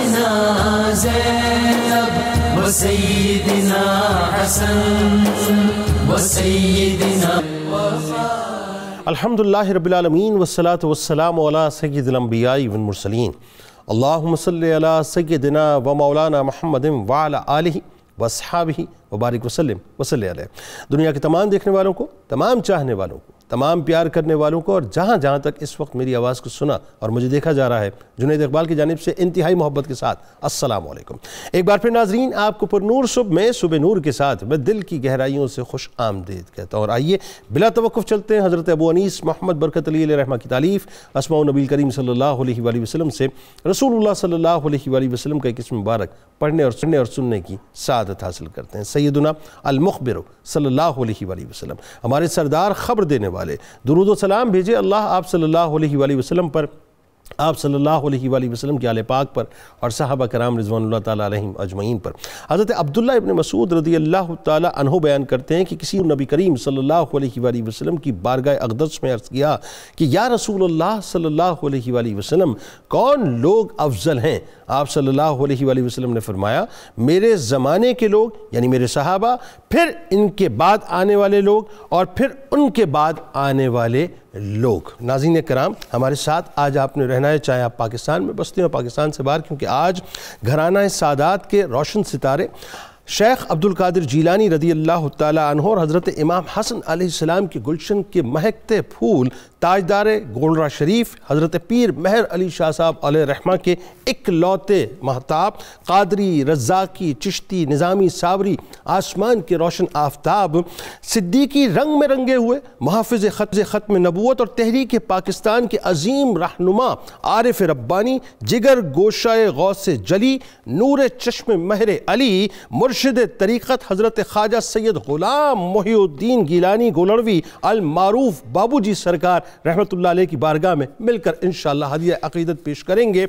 سیدتنا زینب و سیدنا حسن و سیدنا الحمدللہ رب العالمین والصلاة والسلام علی سید الانبیاء والمرسلین اللہم صلی علی سیدنا و مولانا محمد وعلی آلہ واصحابہ وبارک وسلم وصلی علیہ۔ دنیا کے تمام دیکھنے والوں کو، تمام چاہنے والوں کو، تمام پیار کرنے والوں کو، اور جہاں جہاں تک اس وقت میری آواز کو سنا اور مجھے دیکھا جا رہا ہے، جنید اقبال کی جانب سے انتہائی محبت کے ساتھ السلام علیکم۔ ایک بار پھر ناظرین، آپ کو پر نور صبح میں صبح نور کے ساتھ میں دل کی گہرائیوں سے خوش آمدید کہتا ہوں، اور آئیے بلا توقف چلتے ہیں حضرت ابو انیس محمد برکت علی علیہ رحمہ کی تالیف اسماء نبی کریم صلی اللہ علیہ وآلہ وسلم سے رسول اللہ صلی اللہ علیہ وآلہ وسلم کا ایک اسم مبارک پڑھنے اور سننے کی سعادت حاصل کرتے ہیں۔ سیدنا المخبر صلی اللہ علیہ وآلہ وسلم، ہمارے سردار خبر دینے والے، درود و سلام بھیجے اللہ آپ صلی اللہ علیہ وآلہ وسلم پر، آپ صلی اللہ علیہ وآلہ وسلم کے آل پاک پر، اور صحابہ کرام رضوان اللہ تعالیٰ علیہم اجمعین پر۔ حضرت عبداللہ ابن مسعود رضی اللہ تعالیٰ عنہ بیان کرتے ہیں کہ کسی نبی کریم صلی اللہ علیہ وآلہ وسلم کی بارگاہ اقدس میں عرض کیا کہ یا رسول اللہ صلی اللہ علیہ وآلہ وسلم، کون لوگ افضل ہیں؟ آپ صلی اللہ علیہ وآلہ وسلم نے فرمایا، میرے زمانے کے لوگ یعنی میرے صحابہ، پھر ان کے بعد آنے والے لوگ، اور پھر ان کے بعد آنے والے لوگ۔ ناظرین کرام، ہمارے ساتھ آج آپ نے رہنا ہے، چاہے آپ پاکستان میں بستے ہیں پاکستان سے باہر، کیونکہ آج گھرانہ سادات کے روشن ستارے شیخ عبدالقادر جیلانی رضی اللہ تعالیٰ عنہ اور حضرت امام حسن علیہ السلام کے گلشن کے مہکتے پھول تاجدار گولڑہ شریف حضرت پیر مہر علی شاہ صاحب علیہ رحمہ کے اکلوتے مہتاب، قادری، رزاقی، چشتی، نظامی، صابری، آسمان کے روشن آفتاب، صدیقی رنگ میں رنگے ہوئے محافظ ختم نبوت اور تحریک پاکستان کے عظیم رہنما، عارف ربانی، جگر گوشہ غوث جلی، نور چشم مہر علی، مرشد طریقت حضرت خواجہ سید غلام محی الدین گیلانی گولڑوی المعروف بابو جی سرکار رحمت اللہ علیہ کی بارگاہ میں مل کر انشاءاللہ ہدیہ عقیدت پیش کریں گے،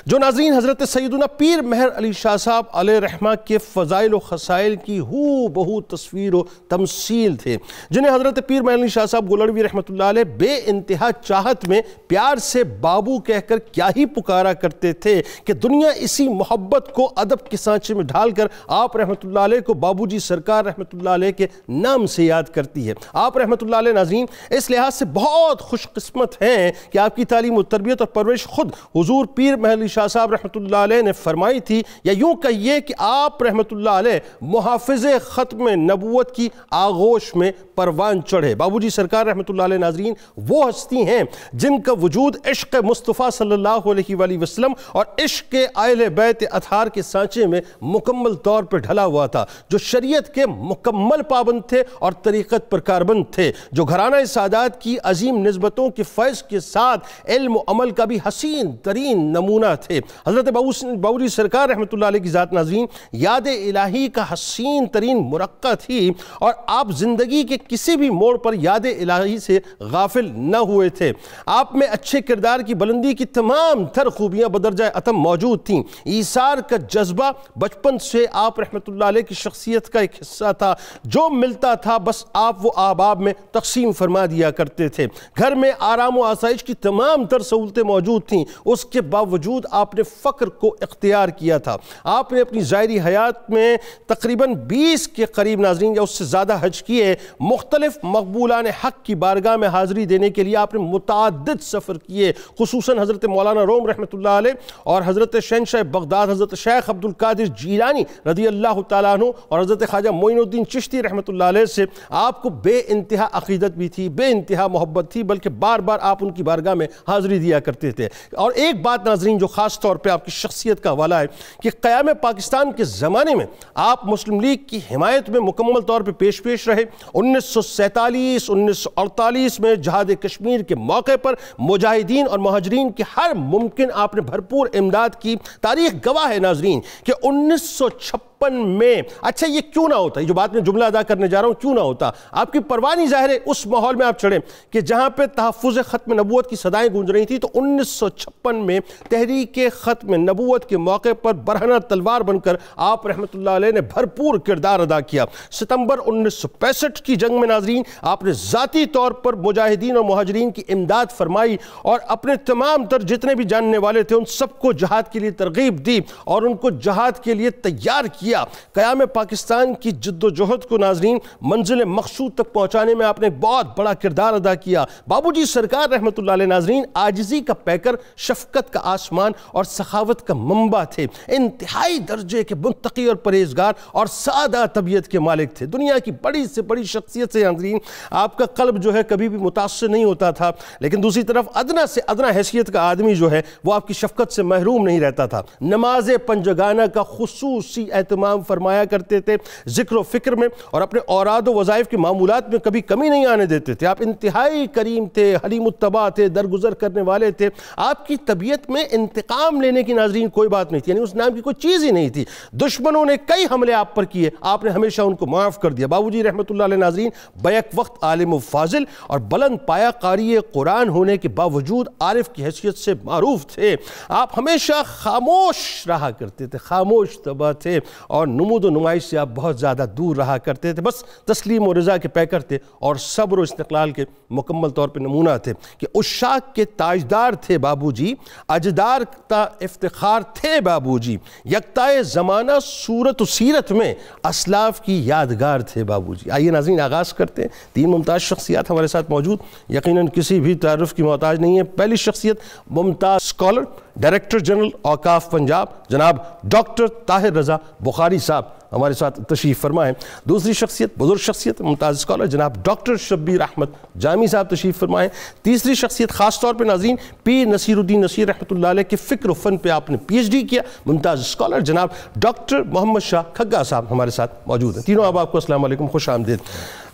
جو ناظرین حضرت سیدنا پیر مہر علی شاہ صاحب علیہ رحمہ کے فضائل و خصائل کی ہو بہو تصویر و تمثیل تھے، جنہیں حضرت پیر مہر علی شاہ صاحب گولڑوی رحمت اللہ علیہ بے انتہا چاہت میں پیار سے بابو کہہ کر کیا ہی پکارا کرتے تھے کہ دنیا اسی محبت کو ادب کے سانچے میں ڈھال کر آپ رحمت اللہ علیہ کو بابو جی سرکار رحمت اللہ علیہ کے نام سے یاد کرتی ہے۔ آپ رحمت اللہ علیہ ناظرین اس لحاظ سے بہت خوش قسمت ہیں کہ آپ کی تعلیم و تربیت اور پرورش خود حضور پیر مہر علی شاہ صاحب رحمت اللہ علیہ نے فرمائی تھی، یا یوں کہیے کہ آپ رحمت اللہ علیہ محافظ ختم نبوت کی آغوش میں پروان چڑھے۔ بابو جی سرکار رحمت اللہ علیہ ناظرین وہ ہستی ہیں جن کا وجود عشق مصطفیٰ صلی اللہ علیہ وآلہ وسلم اور عشق اہل بیت اطہار کے سانچے میں مکمل طور پر ڈھلا ہوا تھا، جو شریعت کے مکمل پابند تھے اور طریقت پر کاربند تھے، جو گھرانہ سادات کی عظیم نسبتوں کے فیض کے ساتھ علم و عمل کا بھی حسین ترین نمونہ تھے۔ حضرت بابو جی سرکار رحمت اللہ علیہ کی ذات ناظرین یاد الہی کا حسین ترین مرقع تھی، اور آپ زندگی کے کسی بھی موڑ پر یاد الہی سے غافل نہ ہوئے تھے۔ آپ میں اچھے کردار کی بلندی کی تمام تر خوبیاں بدرجہ اتم موجود تھیں۔ ایثار کا جذبہ بچپن سے آپ رحمت اللہ علیہ کی شخصیت کا ایک حصہ تھا، جو ملتا تھا بس آپ وہ احباب میں تقسیم فرما دیا کرتے تھے۔ گھر میں آرام و آسائش کی تمام تر سہولتیں موجود تھیں، اس کے باوجود آپ نے فقر کو اختیار کیا تھا۔ آپ نے اپنی ظاہری حیات میں تقریباً 20 کے قریب ناظرین یا اس سے زیادہ حج کیے۔ مختلف مقبولان حق کی بارگاہ میں حاضری دینے کے لیے آپ نے متعدد سفر کیے، خصوصاً حضرت مولانا روم رحمت اللہ علیہ اور حضرت شہنشاہ بغداد حضرت شیخ عبدالقادر جیلانی رضی اللہ تعالیٰ عنہ اور حضرت خواجہ معین الدین چشتی رحمت اللہ علیہ سے آپ کو بے انتہا عقیدت بھی تھی، بے انتہا محبت تھی، بلکہ بار بار آپ ان کی بارگاہ میں حاضری دیا کرتے تھے۔ اور ایک بات ناظرین جو خاص طور پہ آپ کی شخصیت کا حوالہ ہے کہ قیام پاکستان کے زمانے میں آپ مسلم لیگ کی حمایت میں مکمل طور پہ پیش رہے۔ 1947 1948 میں جہاد کشمیر کے موقع پر مجاہدین اور مہاجرین کی ہر ممکن آپ نے بھرپور امداد کی۔ تاریخ گواہ ہے ناظرین کہ 1956 میں اچھا یہ کیوں نہ ہوتا, یہ جو بات میں جملہ ادا کرنے جا رہا ہوں کیوں نہ ہوتا, آپ کی پرواہ نہیں ظاہر ہے اس ماحول میں آپ چڑھیں کہ جہاں پہ تحفظ ختم نبوت کی صدائیں گونج رہی تھی, تو 1956 میں تحریک ختم نبوت کے موقع پر برہنہ تلوار بن کر آپ رحمۃ اللہ علیہ نے بھرپور کردار ادا کیا. ستمبر 1965 کی جنگ میں ناظرین آپ نے ذاتی طور پر مجاہدین اور مہاجرین کی امداد فرمائی اور اپنے تمام تر جتنے بھی جاننے والے تھے ان سب کو جہاد کے لیے ترغیب دی اور ان کو جہاد کے لیے تیار کیا. قیام پاکستان کی جد و جہد کو ناظرین منزل مقصود تک پہنچانے میں آپ نے بہت بڑا کردار ادا کیا. بابو جی سرکار رحمۃ اللہ علیہ ناظرین عاجزی کا پیکر, شفقت کا آسمان اور سخاوت کا منبع تھے. انتہائی درجے کے منتقی اور پرہیزگار اور سادہ طبیعت کے مالک تھے. دنیا کی بڑی سے بڑی شخصیت سے ناظرین آپ کا قلب جو ہے کبھی بھی متاثر نہیں ہوتا تھا, لیکن دوسری طرف ادنا سے ادنا حیثیت کا آدمی جو ہے وہ آپ کی شفقت سے محروم نہیں رہتا تھا. نماز پنجگانہ کا خصوصی اہتمام فرمایا کرتے تھے ذکر و فکر میں, اور اپنے اوراد و وظائف کے معمولات میں کبھی کمی نہیں آنے دیتے تھے. آپ انتہائی کریم تھے, حلیم الطبع تھے, درگزر کرنے والے تھے. آپ کی طبیعت میں انتقام لینے کی ناظرین کوئی بات نہیں تھی, یعنی اس نام کی کوئی چیز ہی نہیں تھی. دشمنوں نے کئی حملے آپ پر کیے, آپ نے ہمیشہ ان کو معاف کر دیا. بابو جی رحمۃ اللہ علیہ ناظرین بیک وقت عالم و فاضل اور بلند پایہ قاری قرآن ہونے کے باوجود عارف کی حیثیت سے معروف تھے. آپ ہمیشہ خاموش رہا کرتے تھے, خاموش طبع تھے, اور نمود و نمائش سے آپ بہت زیادہ دور رہا کرتے تھے. بس تسلیم و رضا کے پیکر تھے اور صبر و استقلال کے مکمل طور پہ نمونہ تھے کہ عشاق کے تاجدار تھے بابو جی, اجدار کا افتخار تھے بابو جی, یکتائے زمانہ صورت و سیرت میں اسلاف کی یادگار تھے بابو جی. آئیے ناظرین آغاز کرتے ہیں. 3 ممتاز شخصیات ہمارے ساتھ موجود, یقیناً کسی بھی تعارف کی محتاج نہیں ہے. پہلی شخصیت ممتاز اسکالر, ڈائریکٹر جنرل اوقاف پنجاب جناب ڈاکٹر طاہر رضا بخاری صاحب ہمارے ساتھ تشریف فرمائیں. دوسری شخصیت بزرگ شخصیت ممتاز اسکالر جناب ڈاکٹر شبیر احمد جامی صاحب تشریف فرمائیں. تیسری شخصیت خاص طور پہ ناظرین پیر نصیر الدین نصیر رحمۃ اللہ علیہ کے فکر و فن پہ آپ نے PhD کیا, ممتاز اسکالر جناب ڈاکٹر محمد شاہ کھگا صاحب ہمارے ساتھ موجود ہیں. تینوں آپ کو السلام علیکم, خوش آمدید.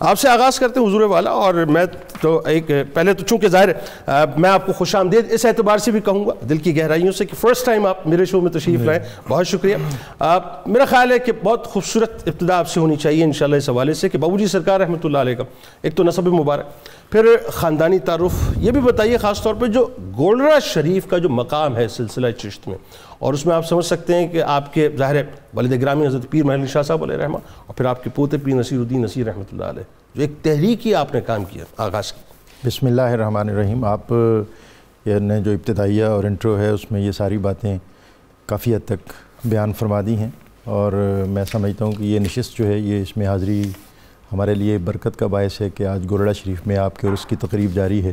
آپ سے آغاز کرتے ہیں حضور والا, اور میں تو پہلے تو چونکہ ظاہر میں آپ کو خوش آمدید اس اعتبار سے بھی کہوں گا دل کی گہرائیوں سے کہ فرسٹ ٹائم آپ میرے شو میں تشریف لائیں, بہت شکریہ. میرا خیال ہے کہ بہت خوبصورت ابتدا آپ سے ہونی چاہیے انشاءاللہ اس حوالے سے کہ بابو جی سرکار رحمۃ اللہ علیہ کا ایک تو نسب مبارک, پھر خاندانی تعارف, یہ بھی بتائیے خاص طور پہ جو گولڑا شریف کا جو مقام ہے سلسلہ چشت میں, اور اس میں آپ سمجھ سکتے ہیں کہ آپ کے ظاہر والد گرامی حضرت پیر محمد علی شاہ صاحب علیہ رحمہ, اور پھر آپ کے پوتے پیر نصیر الدین نصیر رحمۃ اللہ علیہ, جو ایک تحریکی آپ نے کام کیا آغاز کی. بسم اللہ الرحمن الرحیم. آپ نے جو ابتدائیہ اور انٹرو ہے اس میں یہ ساری باتیں کافی حد تک بیان فرما دی ہیں, اور میں سمجھتا ہوں کہ یہ نشست جو ہے یہ اس میں حاضری ہمارے لیے برکت کا باعث ہے کہ آج گولڑا شریف میں آپ کے عرس کی تقریب جاری ہے.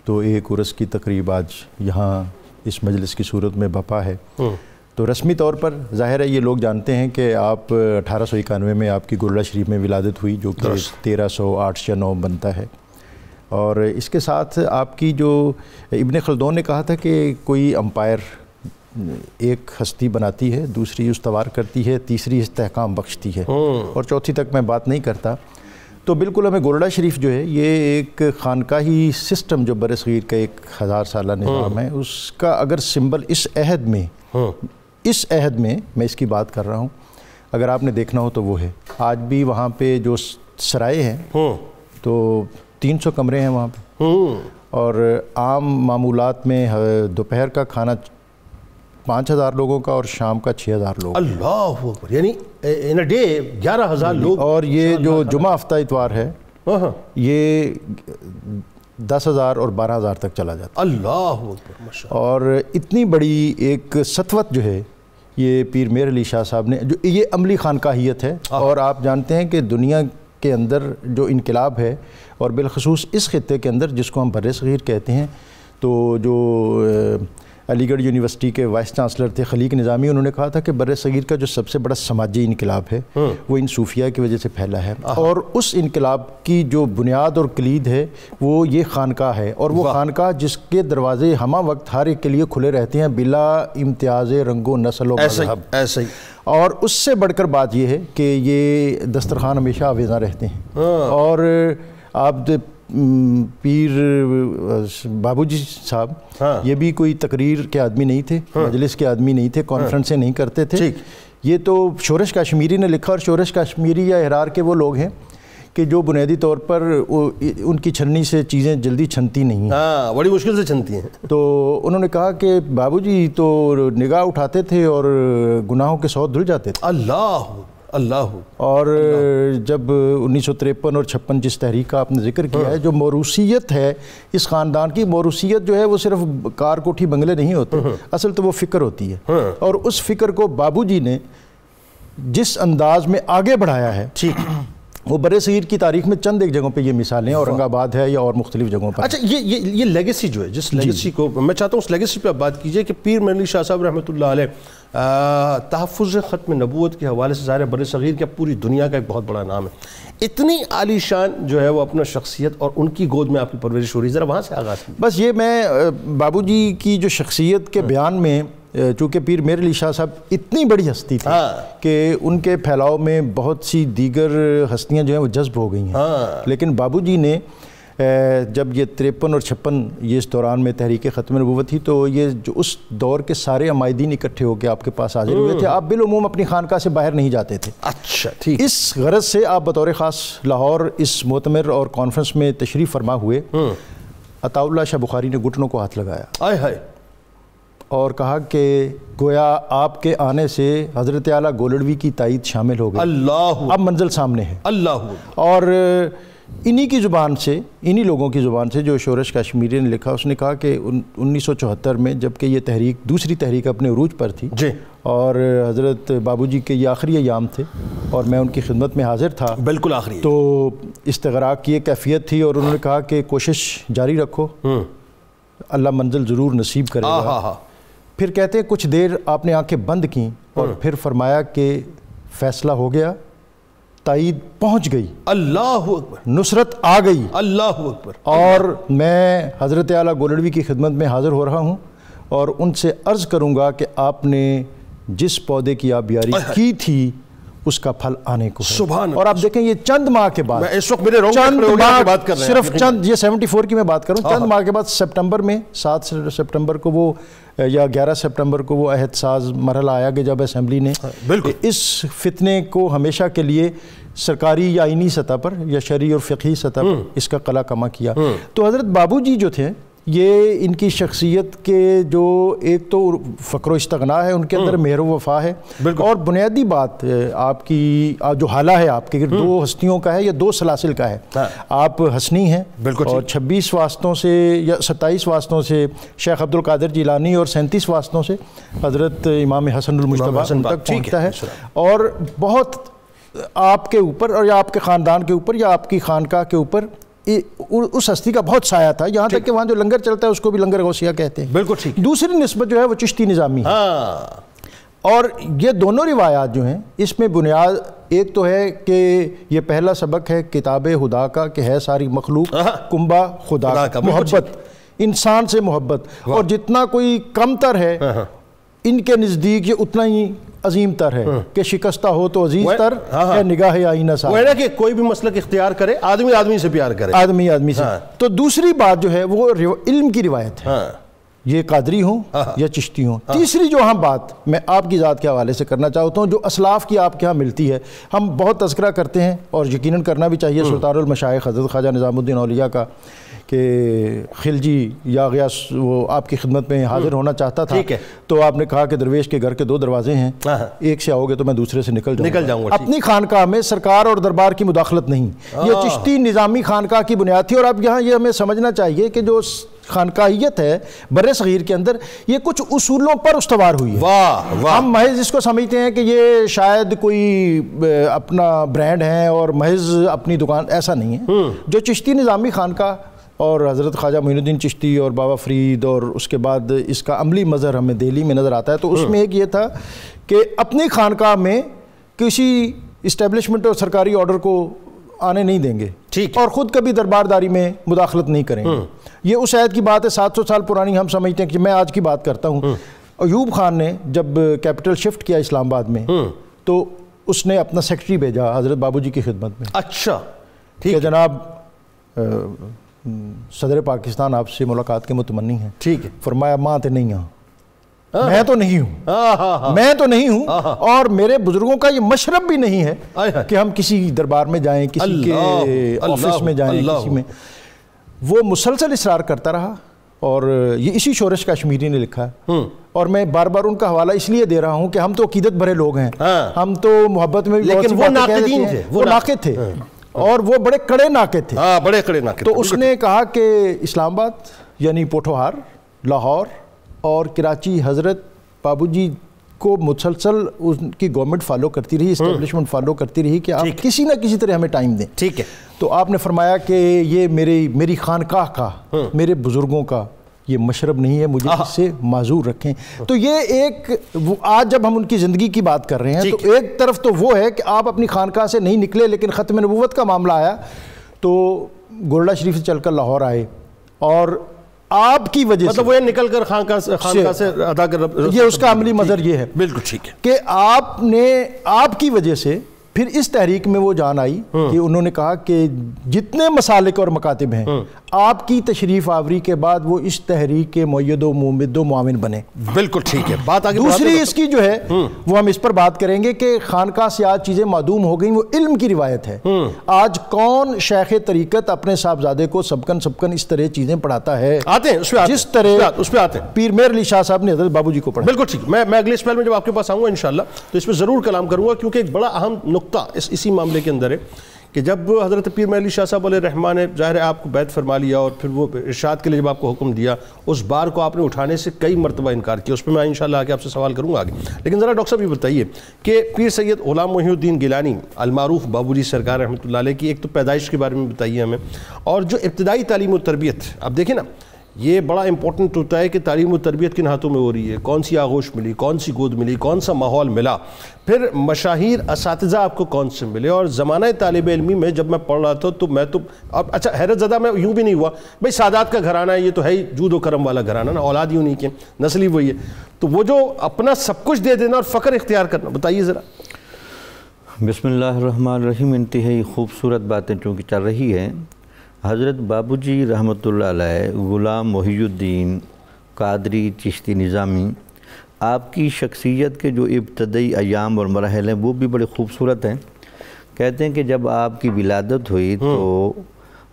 تو ایک عرس کی تقریب آج یہاں اس مجلس کی صورت میں بپا ہے. تو رسمی طور پر ظاہر ہے یہ لوگ جانتے ہیں کہ آپ 1891 میں آپ کی گولڑا شریف میں ولادت ہوئی, جو کہ 1308 یا 9 بنتا ہے. اور اس کے ساتھ آپ کی جو ابن خلدون نے کہا تھا کہ کوئی امپائر ایک ہستی بناتی ہے, دوسری استوار کرتی ہے, تیسری استحکام بخشتی ہے, اور چوتھی تک میں بات نہیں کرتا. تو بالکل ہمیں گولڑا شریف جو ہے یہ ایک خانقاہی سسٹم جو برصغیر کا 1000 سالہ نظام ہے, اس کا اگر سمبل اس عہد میں میں اس کی بات کر رہا ہوں, اگر آپ نے دیکھنا ہو تو وہ ہے. آج بھی وہاں پہ جو سرائے ہیں تو 300 کمرے ہیں وہاں پہ, اور عام معمولات میں دوپہر کا کھانا 5000 لوگوں کا اور شام کا 6000 لوگ. اللہ اکبر, یعنی ان اے ڈے 11000 لوگ. اور یہ جو جمعہ ہفتہ اتوار ہے یہ 10000 اور 12000 تک چلا جاتا. اللہ اکبر, ماشاءاللہ. اور اتنی بڑی ایک سطوت جو ہے یہ پیر میر علی شاہ صاحب نے, جو یہ عملی خانقاہیت ہے. اور آپ جانتے ہیں کہ دنیا کے اندر جو انقلاب ہے, اور بالخصوص اس خطے کے اندر جس کو ہم بر صغیر کہتے ہیں, تو جو علی گڑھ یونیورسٹی کے وائس چانسلر تھے خلیق نظامی, انہوں نے کہا تھا کہ بر صغیر کا جو سب سے بڑا سماجی انقلاب ہے وہ ان صوفیہ کی وجہ سے پھیلا ہے, اور اس انقلاب کی جو بنیاد اور کلید ہے وہ یہ خانقاہ ہے. اور وہ خانقاہ جس کے دروازے ہمہ وقت ہر ایک کے لیے کھلے رہتے ہیں بلا امتیاز رنگ و نسل و مذہب. ایسے ہی. اور اس سے بڑھ کر بات یہ ہے کہ یہ دسترخوان ہمیشہ آویزاں رہتے ہیں. اور آپ پیر بابو جی صاحب یہ بھی کوئی تقریر کے آدمی نہیں تھے، مجلس کے آدمی نہیں تھے، کانفرنسیں نہیں کرتے تھے. یہ تو شورش کشمیری نے لکھا، اور شورش کشمیری یا احرار کے وہ لوگ ہیں کہ جو بنیادی طور پر ان کی چھننی سے چیزیں جلدی چھنتی نہیں ہیں، بڑی مشکل سے چھنتی ہیں. تو انہوں نے کہا کہ بابو جی تو نگاہ اٹھاتے تھے اور گناہوں کے سوت دھل جاتے تھے. اللہ. اور جب 1953 اور 56 جس تحریک کا آپ نے ذکر کیا ہے، جو موروثیت ہے اس خاندان کی، موروثیت جو ہے وہ صرف کار کوٹھی بنگلے نہیں ہوتے، اصل تو وہ فکر ہوتی ہے. اور اس فکر کو بابو جی نے جس انداز میں آگے بڑھایا ہے، وہ برے صغیر کی تاریخ میں چند ایک جگہوں پہ یہ مثالیں ہیں، اورنگ آباد ہے یا اور مختلف جگہوں پر. اچھا، یہ لیگیسی جو ہے، جس لیگیسی کو میں چاہتا ہوں اس لیگیسی پہ آپ بات کیجئے کہ پیر میر علی شاہ صاحب رحمۃ اللہ علیہ تحفظ ختم نبوت کے حوالے سے ظاہر برے صغیر کے پوری دنیا کا ایک بہت بڑا نام ہے. اتنی عالی شان جو ہے وہ اپنا شخصیت، اور ان کی گود میں آپ کی پرورش ہو رہی ہے، ذرا وہاں سے آغاز کیجیے. بس یہ میں بابو جی کی جو شخصیت کے بیان میں، چونکہ پیر میر علی شاہ صاحب اتنی بڑی ہستی تھی کہ ان کے پھیلاؤ میں بہت سی دیگر ہستیاں جو ہیں وہ جذب ہو گئی ہیں، لیکن بابو جی نے جب یہ 53 اور 56 یہ اس دوران میں تحریک ختم نبوت تھی، تو یہ جو اس دور کے سارے عمائدین اکٹھے ہو کے آپ کے پاس حاضر ہوئے تھے. آپ بالعموم اپنی خانقاہ سے باہر نہیں جاتے تھے. اچھا، ٹھیک. اس غرض سے آپ بطور خاص لاہور اس معتمر اور کانفرنس میں تشریف فرما ہوئے. عطا اللہ شاہ بخاری نے گھٹنوں کو ہاتھ لگایا اور کہا کہ گویا آپ کے آنے سے حضرت اعلیٰ گولڑوی کی تائید شامل ہو گئی. اللہ. اب منزل سامنے ہے. اللہ. اور انہی کی زبان سے، انہی لوگوں کی زبان سے جو شورش کشمیری نے لکھا، اس نے کہا کہ 1974 میں جب کہ یہ تحریک دوسری تحریک اپنے عروج پر تھی اور حضرت بابو جی کے یہ آخری ایام تھے اور میں ان کی خدمت میں حاضر تھا، بالکل آخری، تو استغراق کی ایک کیفیت تھی، اور انہوں نے کہا کہ کوشش جاری رکھو، اللہ منزل ضرور نصیب کرے گا. پھر کہتے ہیں کچھ دیر آپ نے آنکھیں بند کیں اور پھر فرمایا کہ فیصلہ ہو گیا، تائید پہنچ گئی، اللہ اکبر، نصرت آ گئی، اللہ اکبر، اور میں حضرت اعلیٰ گولڑوی کی خدمت میں حاضر ہو رہا ہوں اور ان سے عرض کروں گا کہ آپ نے جس پودے کی آبیاری کی تھی اس کا پھل آنے کو ہے. سبحان اللہ. اور آپ دیکھیں یہ چند ماہ کے بعد، اس وقت میرے چند ماہ بات کر رہے ہیں، صرف چند، یہ 74 کی میں بات کروں، چند ماہ کے بعد سپٹمبر میں 7 سپٹمبر کو وہ یا 11 سپٹمبر کو وہ عہد ساز مرحلہ آیا کہ جب اسمبلی نے اس فتنے کو ہمیشہ کے لیے سرکاری یا آئینی سطح پر یا شرعی اور فقہی سطح پر اس کا قلع کما کیا. تو حضرت بابو جی جو تھے، یہ ان کی شخصیت کے جو ایک تو فقر و استغنا ہے، ان کے اندر مہر و وفا ہے، اور بنیادی بات آپ کی جو حالہ ہے آپ کے دو ہستیوں کا ہے یا دو سلاسل کا ہے. آپ حسنی ہیں اور 26 واسطوں سے یا 27 واسطوں سے شیخ عبد القادر جیلانی اور 37 واسطوں سے حضرت امام حسن المجتبیٰ ان تک پہنچتا ہے، اور بہت آپ کے اوپر اور یا آپ کے خاندان کے اوپر یا آپ کی خانقاہ کے اوپر اس ہستی کا بہت سایہ تھا، یہاں تک کہ وہاں جو لنگر چلتا ہے اس کو بھی لنگر غوثیہ کہتے ہیں. بالکل ٹھیک. دوسری نسبت جو ہے وہ چشتی نظامی ہے. اور یہ دونوں روایات جو ہیں اس میں بنیاد ایک تو ہے کہ یہ پہلا سبق ہے کتاب خدا کا کہ ہے ساری مخلوق کنبہ خدا کا، محبت، انسان سے محبت، اور جتنا کوئی کم تر ہے ان کے نزدیک یہ اتنا ہی عظیم تر ہے کہ شکستہ ہو تو عزیز تر ہے نگاہ آئینہ سا. وہ ہے نا کہ کوئی بھی مسلک اختیار کرے، آدمی آدمی سے پیار کرے، آدمی آدمی سے. تو دوسری بات جو ہے وہ علم کی روایت ہے، یہ قادری ہوں یا چشتی ہوں. تیسری جو ہم بات میں آپ کی ذات کے حوالے سے کرنا چاہتا ہوں، جو اسلاف کی آپ کے ہاں ملتی ہے، ہم بہت تذکرہ کرتے ہیں اور یقیناً کرنا بھی چاہیے سلطان المشائخ حضرت خواجہ نظام الدین اولیاء کا، کہ خلجی یا غیاث وہ آپ کی خدمت میں حاضر ہونا چاہتا تھا، تو آپ نے کہا کہ درویش کے گھر کے 2 دروازے ہیں، ایک سے آؤ گے تو میں دوسرے سے نکل جاؤں گا. اپنی خانقاہ میں سرکار اور دربار کی مداخلت نہیں، یہ چشتی نظامی خانقاہ کی بنیاد تھی. اور اب یہاں یہ ہمیں سمجھنا چاہیے کہ جو خانقاہیت ہے بر صغیر کے اندر یہ کچھ اصولوں پر استوار ہوئی ہے. ہم محض اس کو سمجھتے ہیں کہ یہ شاید کوئی اپنا برانڈ ہے اور محض اپنی دکان، ایسا نہیں ہے. جو چشتی نظامی خانقاہ اور حضرت خواجہ معین الدین چشتی اور بابا فرید، اور اس کے بعد اس کا عملی مظہر ہمیں دہلی میں نظر آتا ہے، تو اس میں ایک یہ تھا کہ اپنی خانقاہ میں کسی اسٹیبلشمنٹ اور سرکاری آرڈر کو آنے نہیں دیں گے، اور خود کبھی دربارداری میں مداخلت نہیں کریں گے. یہ اس عہد کی بات ہے 700 سال پرانی. ہم سمجھتے ہیں کہ میں آج کی بات کرتا ہوں، ایوب خان نے جب کیپٹل شفٹ کیا اسلام آباد میں تو اس نے اپنا سیکرٹری بھیجا حضرت بابو جی کی خدمت میں. اچھا، کہ جناب صدر پاکستان آپ سے ملاقات کے متمنی ہیں. ٹھیک ہے. فرمایا ماں تے نہیں ہوں, میں تو نہیں ہوں, میں تو نہیں ہوں, اور میرے بزرگوں کا یہ مشرب بھی نہیں ہے کہ ہم کسی دربار میں جائیں, کسی کے آفس میں جائیں, کسی میں. وہ مسلسل اصرار کرتا رہا, اور یہ اسی شورش کشمیری نے لکھا ہے, اور میں بار بار ان کا حوالہ اس لیے دے رہا ہوں کہ ہم تو عقیدت بھرے لوگ ہیں, ہم تو محبت میں بھی لیکن وہ ناقدین تھے, وہ ناقد تھے, اور وہ بڑے کڑے ناقد تھے. بڑے کڑے ناقد. تو اس نے کہا کہ اسلام آباد یعنی پوٹھوہار, لاہور اور کراچی حضرت بابو جی کو مسلسل ان کی گورنمنٹ فالو کرتی رہی, اسٹیبلشمنٹ فالو کرتی رہی کہ آپ کسی نہ کسی طرح ہمیں ٹائم دیں. ٹھیک ہے. تو آپ نے فرمایا کہ یہ میری خانقاہ کا, میرے بزرگوں کا یہ مشرب نہیں ہے, مجھے اس سے معذور رکھیں. تو یہ ایک, آج جب ہم ان کی زندگی کی بات کر رہے ہیں تو ایک طرف تو وہ ہے کہ آپ اپنی خانقاہ سے نہیں نکلے, لیکن ختم نبوت کا معاملہ آیا تو گولڈا شریف سے چل کر لاہور آئے, اور آپ کی وجہ سے مطلب وہ نکل کر خانقاہ سے ادا کر, یہ اس کا عملی مظہر یہ ہے. بالکل ٹھیک ہے. کہ آپ کی وجہ سے پھر اس تحریک میں وہ جان آئی کہ انہوں نے کہا کہ جتنے مسالک اور مکاتب ہیں آپ کی تشریف آوری کے بعد وہ اس تحریک کے مؤید و مؤمد و معاون بنے. بالکل ٹھیک ہے. بات آگے دوسری اس کی جو ہے وہ ہم اس پر بات کریں گے کہ خانقاہ سے آج چیزیں معدوم ہو گئیں, وہ علم کی روایت ہے. آج کون شیخ طریقت اپنے صاحبزادے کو سبکن اس طرح چیزیں پڑھاتا ہے, آتے ہیں جس طرح اس پہ آتے ہیں پیر مہر علی شاہ صاحب نے حضرت بابو جی کو پڑھا. بالکل ٹھیک. میں اگلے اسپیل میں جب آپ کے پاس آؤں گا انشاءاللہ تو اس پہ ضرور کلام کروں گا, کیونکہ ایک بڑا اہم نقطہ اسی معاملے کے اندر ہے کہ جب حضرت پیر مہر علی شاہ صاحب علیہ الرحمٰن نے ظاہر ہے آپ کو بیعت فرما لیا, اور پھر وہ ارشاد کے لیے جب آپ کو حکم دیا, اس بار کو آپ نے اٹھانے سے کئی مرتبہ انکار کیا. اس پہ میں انشاءاللہ آگے آپ سے سوال کروں گا آگے. لیکن ذرا ڈاکٹر صاحب یہ بتائیے کہ پیر سید غلام محی الدین گیلانی المعروف بابو جی سرکار رحمۃ اللہ علیہ کی ایک تو پیدائش کے بارے میں بتائیے ہمیں, اور جو ابتدائی تعلیم و تربیت, اب دیکھیں نا یہ بڑا امپورٹنٹ ہوتا ہے کہ تعلیم و تربیت کن ہاتھوں میں ہو رہی ہے, کون سی آغوش ملی, کون سی گود ملی, کون سا ماحول ملا, پھر مشاہیر اساتذہ آپ کو کون سے ملے. اور زمانہ طالب علمی میں جب میں پڑھ رہا تھا تو میں تو اب اچھا حیرت زدہ میں یوں بھی نہیں ہوا, بھئی سادات کا گھرانہ ہے, یہ تو ہے ہی جود و کرم والا گھرانہ نا, اولاد ہی انہیں کے, نسل ہی وہی ہے. تو وہ جو اپنا سب کچھ دے دینا اور فخر اختیار کرنا, بتائیے ذرا. بسم اللہ الرحمن الرحیم. انتہائی خوبصورت باتیں چونکہ چل رہی ہیں. حضرت بابو جی رحمۃ اللہ علیہ غلام محی الدین قادری چشتی نظامی, آپ کی شخصیت کے جو ابتدائی ایام اور مراحل ہیں وہ بھی بڑے خوبصورت ہیں. کہتے ہیں کہ جب آپ کی ولادت ہوئی تو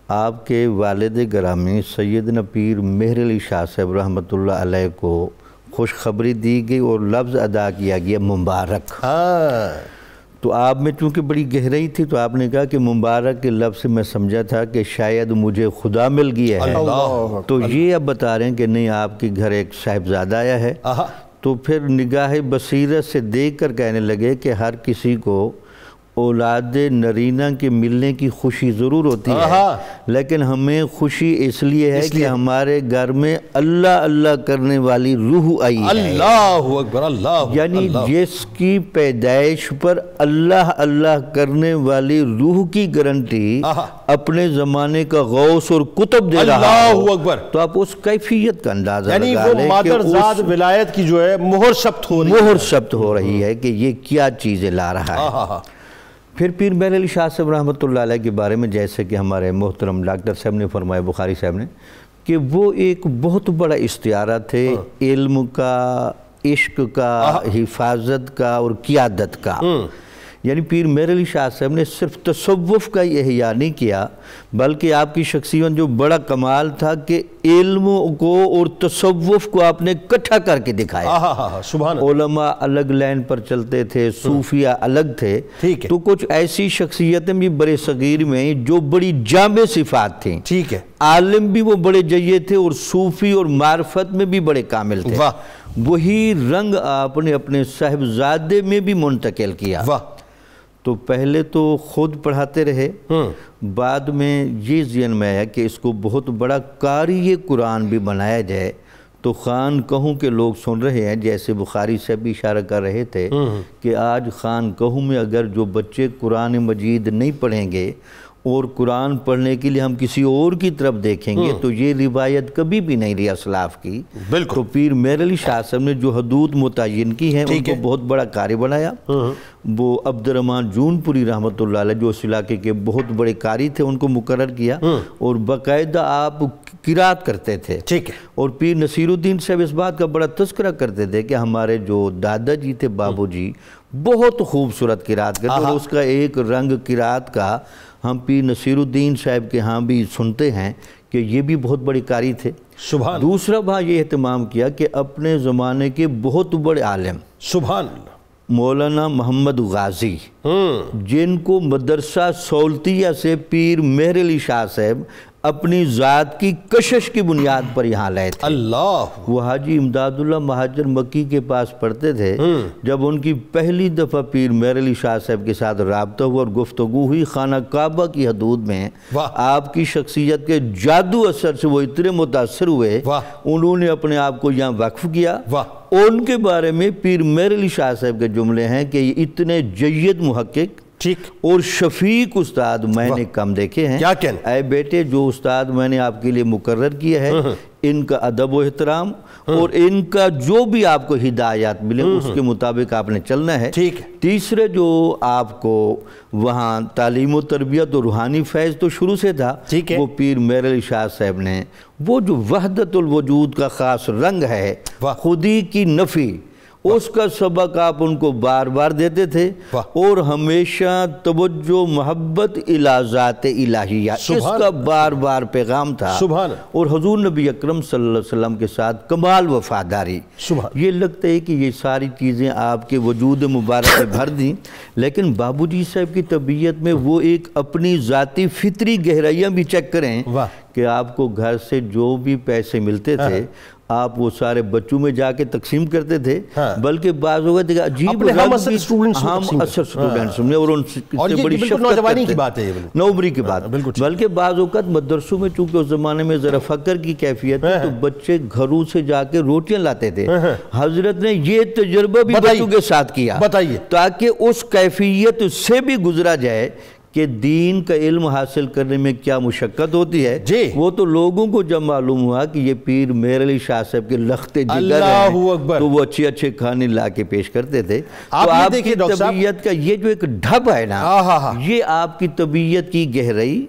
آپ کے والد گرامی سیدنا پیر مہر علی شاہ صاحب رحمۃ اللہ علیہ کو خوشخبری دی گئی اور لفظ ادا کیا گیا مبارک. تو آپ میں چونکہ بڑی گہرائی تھی تو آپ نے کہا کہ مبارک کے لفظ سے میں سمجھا تھا کہ شاید مجھے خدا مل گیا ہے. تو یہ اب بتا رہے ہیں کہ نہیں, آپ کے گھر ایک صاحبزادہ آیا ہے. تو پھر نگاہ بصیرت سے دیکھ کر کہنے لگے کہ ہر کسی کو اولاد نرینہ کے ملنے کی خوشی ضرور ہوتی ہے, لیکن ہمیں خوشی اس لیے ہے کہ ہمارے گھر میں اللہ اللہ کرنے والی روح آئی ہے. اللہ اکبر. اللہ یعنی جس کی پیدائش پر اللہ اللہ کرنے والی روح کی گارنٹی اپنے زمانے کا غوث اور کتب دے رہا ہے. اللہ اکبر. تو آپ اس کیفیت کا اندازہ لگا لیں, یعنی وہ مادرزاد ولایت کی جو ہے مہر ثبت ہو رہی ہے کہ یہ کیا چیزیں لا رہا ہے. پھر پیر مہر علی شاہ صاحب رحمۃ اللہ علیہ کے بارے میں جیسے کہ ہمارے محترم ڈاکٹر صاحب نے فرمایا, بخاری صاحب نے, کہ وہ ایک بہت بڑا استعارہ تھے علم کا, عشق کا, حفاظت کا اور قیادت کا. یعنی پیر مہر علی شاہ صاحب نے صرف تصوف کا ہی احیاء نہیں کیا, بلکہ آپ کی شخصیت جو بڑا کمال تھا کہ علم کو اور تصوف کو آپ نے اکٹھا کر کے دکھایا. سبحان اللہ. علماء الگ لائن پر چلتے تھے, صوفیہ الگ تھے. تو کچھ ایسی شخصیتیں بھی برے صغیر میں جو بڑی جامع صفات تھیں. ٹھیک ہے. عالم بھی وہ بڑے جید تھے اور صوفی اور معرفت میں بھی بڑے کامل تھے. وہی رنگ آپ نے اپنے صاحبزادے میں بھی منتقل کیا. تو پہلے تو خود پڑھاتے رہے, بعد میں یہ ذہن میں ہے کہ اس کو بہت بڑا قاری قرآن بھی بنایا جائے. تو خان کہوں کے لوگ سن رہے ہیں, جیسے بخاری سے بھی اشارہ کر رہے تھے کہ آج خان کہوں میں اگر جو بچے قرآن مجید نہیں پڑھیں گے اور قرآن پڑھنے کے لیے ہم کسی اور کی طرف دیکھیں گے تو یہ روایت کبھی بھی نہیں رہی اسلاف کی. بالکل. تو پیر مہر علی شاہ صاحب نے جو حدود متعین کی ہیں ان کو بہت بڑا قاری بنایا. وہ عبد الرحمن جون پوری رحمۃ اللہ علیہ جو اس علاقے کے بہت بڑے قاری تھے ان کو مقرر کیا اور باقاعدہ آپ قرات کرتے تھے. ٹھیک ہے. اور پیر نصیر الدین صاحب اس بات کا بڑا تذکرہ کرتے تھے کہ ہمارے جو دادا جی تھے بابو جی بہت خوبصورت قرات کرتے اور اس کا ایک رنگ قرات کا ہم پیر نصیر الدین صاحب کے ہاں بھی سنتے ہیں کہ یہ بھی بہت بڑے قاری تھے. سبحان. دوسرا وہاں یہ اہتمام کیا کہ اپنے زمانے کے بہت بڑے عالم سبحان مولانا محمد غازی جن کو مدرسہ سولتیہ سے پیر مہر علی شاہ صاحب اپنی ذات کی کشش کی بنیاد پر یہاں لائے تھے. اللہ. وہ حاجی امداد اللہ مہاجر مکی کے پاس پڑھتے تھے. جب ان کی پہلی دفعہ پیر مہر علی شاہ صاحب کے ساتھ رابطہ ہوا اور گفتگو ہوئی خانہ کعبہ کی حدود میں آپ کی شخصیت کے جادو اثر سے وہ اتنے متاثر ہوئے انہوں نے اپنے آپ کو یہاں وقف کیا. ان کے بارے میں پیر مہر علی شاہ صاحب کے جملے ہیں کہ یہ اتنے جید محقق اور شفیق استاد میں نے کم دیکھے ہیں. کیا کہنا؟ اے بیٹے جو استاد میں نے آپ کے لیے مقرر کیا ہے ان کا ادب و احترام اور ان کا جو بھی آپ کو ہدایات ملے اس کے مطابق آپ نے چلنا ہے. تیسرے جو آپ کو وہاں تعلیم و تربیت اور روحانی فیض تو شروع سے تھا وہ پیر مہر علی شاہ صاحب نے وہ جو وحدت الوجود کا خاص رنگ ہے خودی کی نفی اس کا سبق آپ ان کو بار بار دیتے تھے اور ہمیشہ توجہ محبت الی ذات الہیہ اس کا بار بار پیغام تھا. اور حضور نبی اکرم صلی اللہ علیہ وسلم کے ساتھ کمال وفاداری. یہ لگتا ہے کہ یہ ساری چیزیں آپ کے وجود مبارک میں بھر دیں لیکن بابو جی صاحب کی طبیعت میں وہ ایک اپنی ذاتی فطری گہرائیاں بھی چیک کریں کہ آپ کو گھر سے جو بھی پیسے ملتے تھے آپ وہ سارے بچوں میں جا کے تقسیم کرتے تھے بلکہ بعض اوقات عجیب ہم اثر اسٹوڈنٹس میں اور ان سے بڑی نوجوانی کی بات ہے نوبری کی بات بلکہ بعض اوقات مدرسوں میں چونکہ اس زمانے میں ذرا فقر کی کیفیت ہے تو بچے گھروں سے جا کے روٹیاں لاتے تھے. حضرت نے یہ تجربہ بھی بچوں کے ساتھ کیا تاکہ اس کیفیت سے بھی گزرا جائے کہ دین کا علم حاصل کرنے میں کیا مشقت ہوتی ہے. وہ تو لوگوں کو جب معلوم ہوا کہ یہ پیر مہر علی شاہ صاحب کے لختے جگر ہیں تو وہ اچھے اچھے کھانے لا کے پیش کرتے تھے. تو آپ کی طبیعت کا یہ جو ایک ڈھب ہے نا یہ آپ کی طبیعت کی گہرائی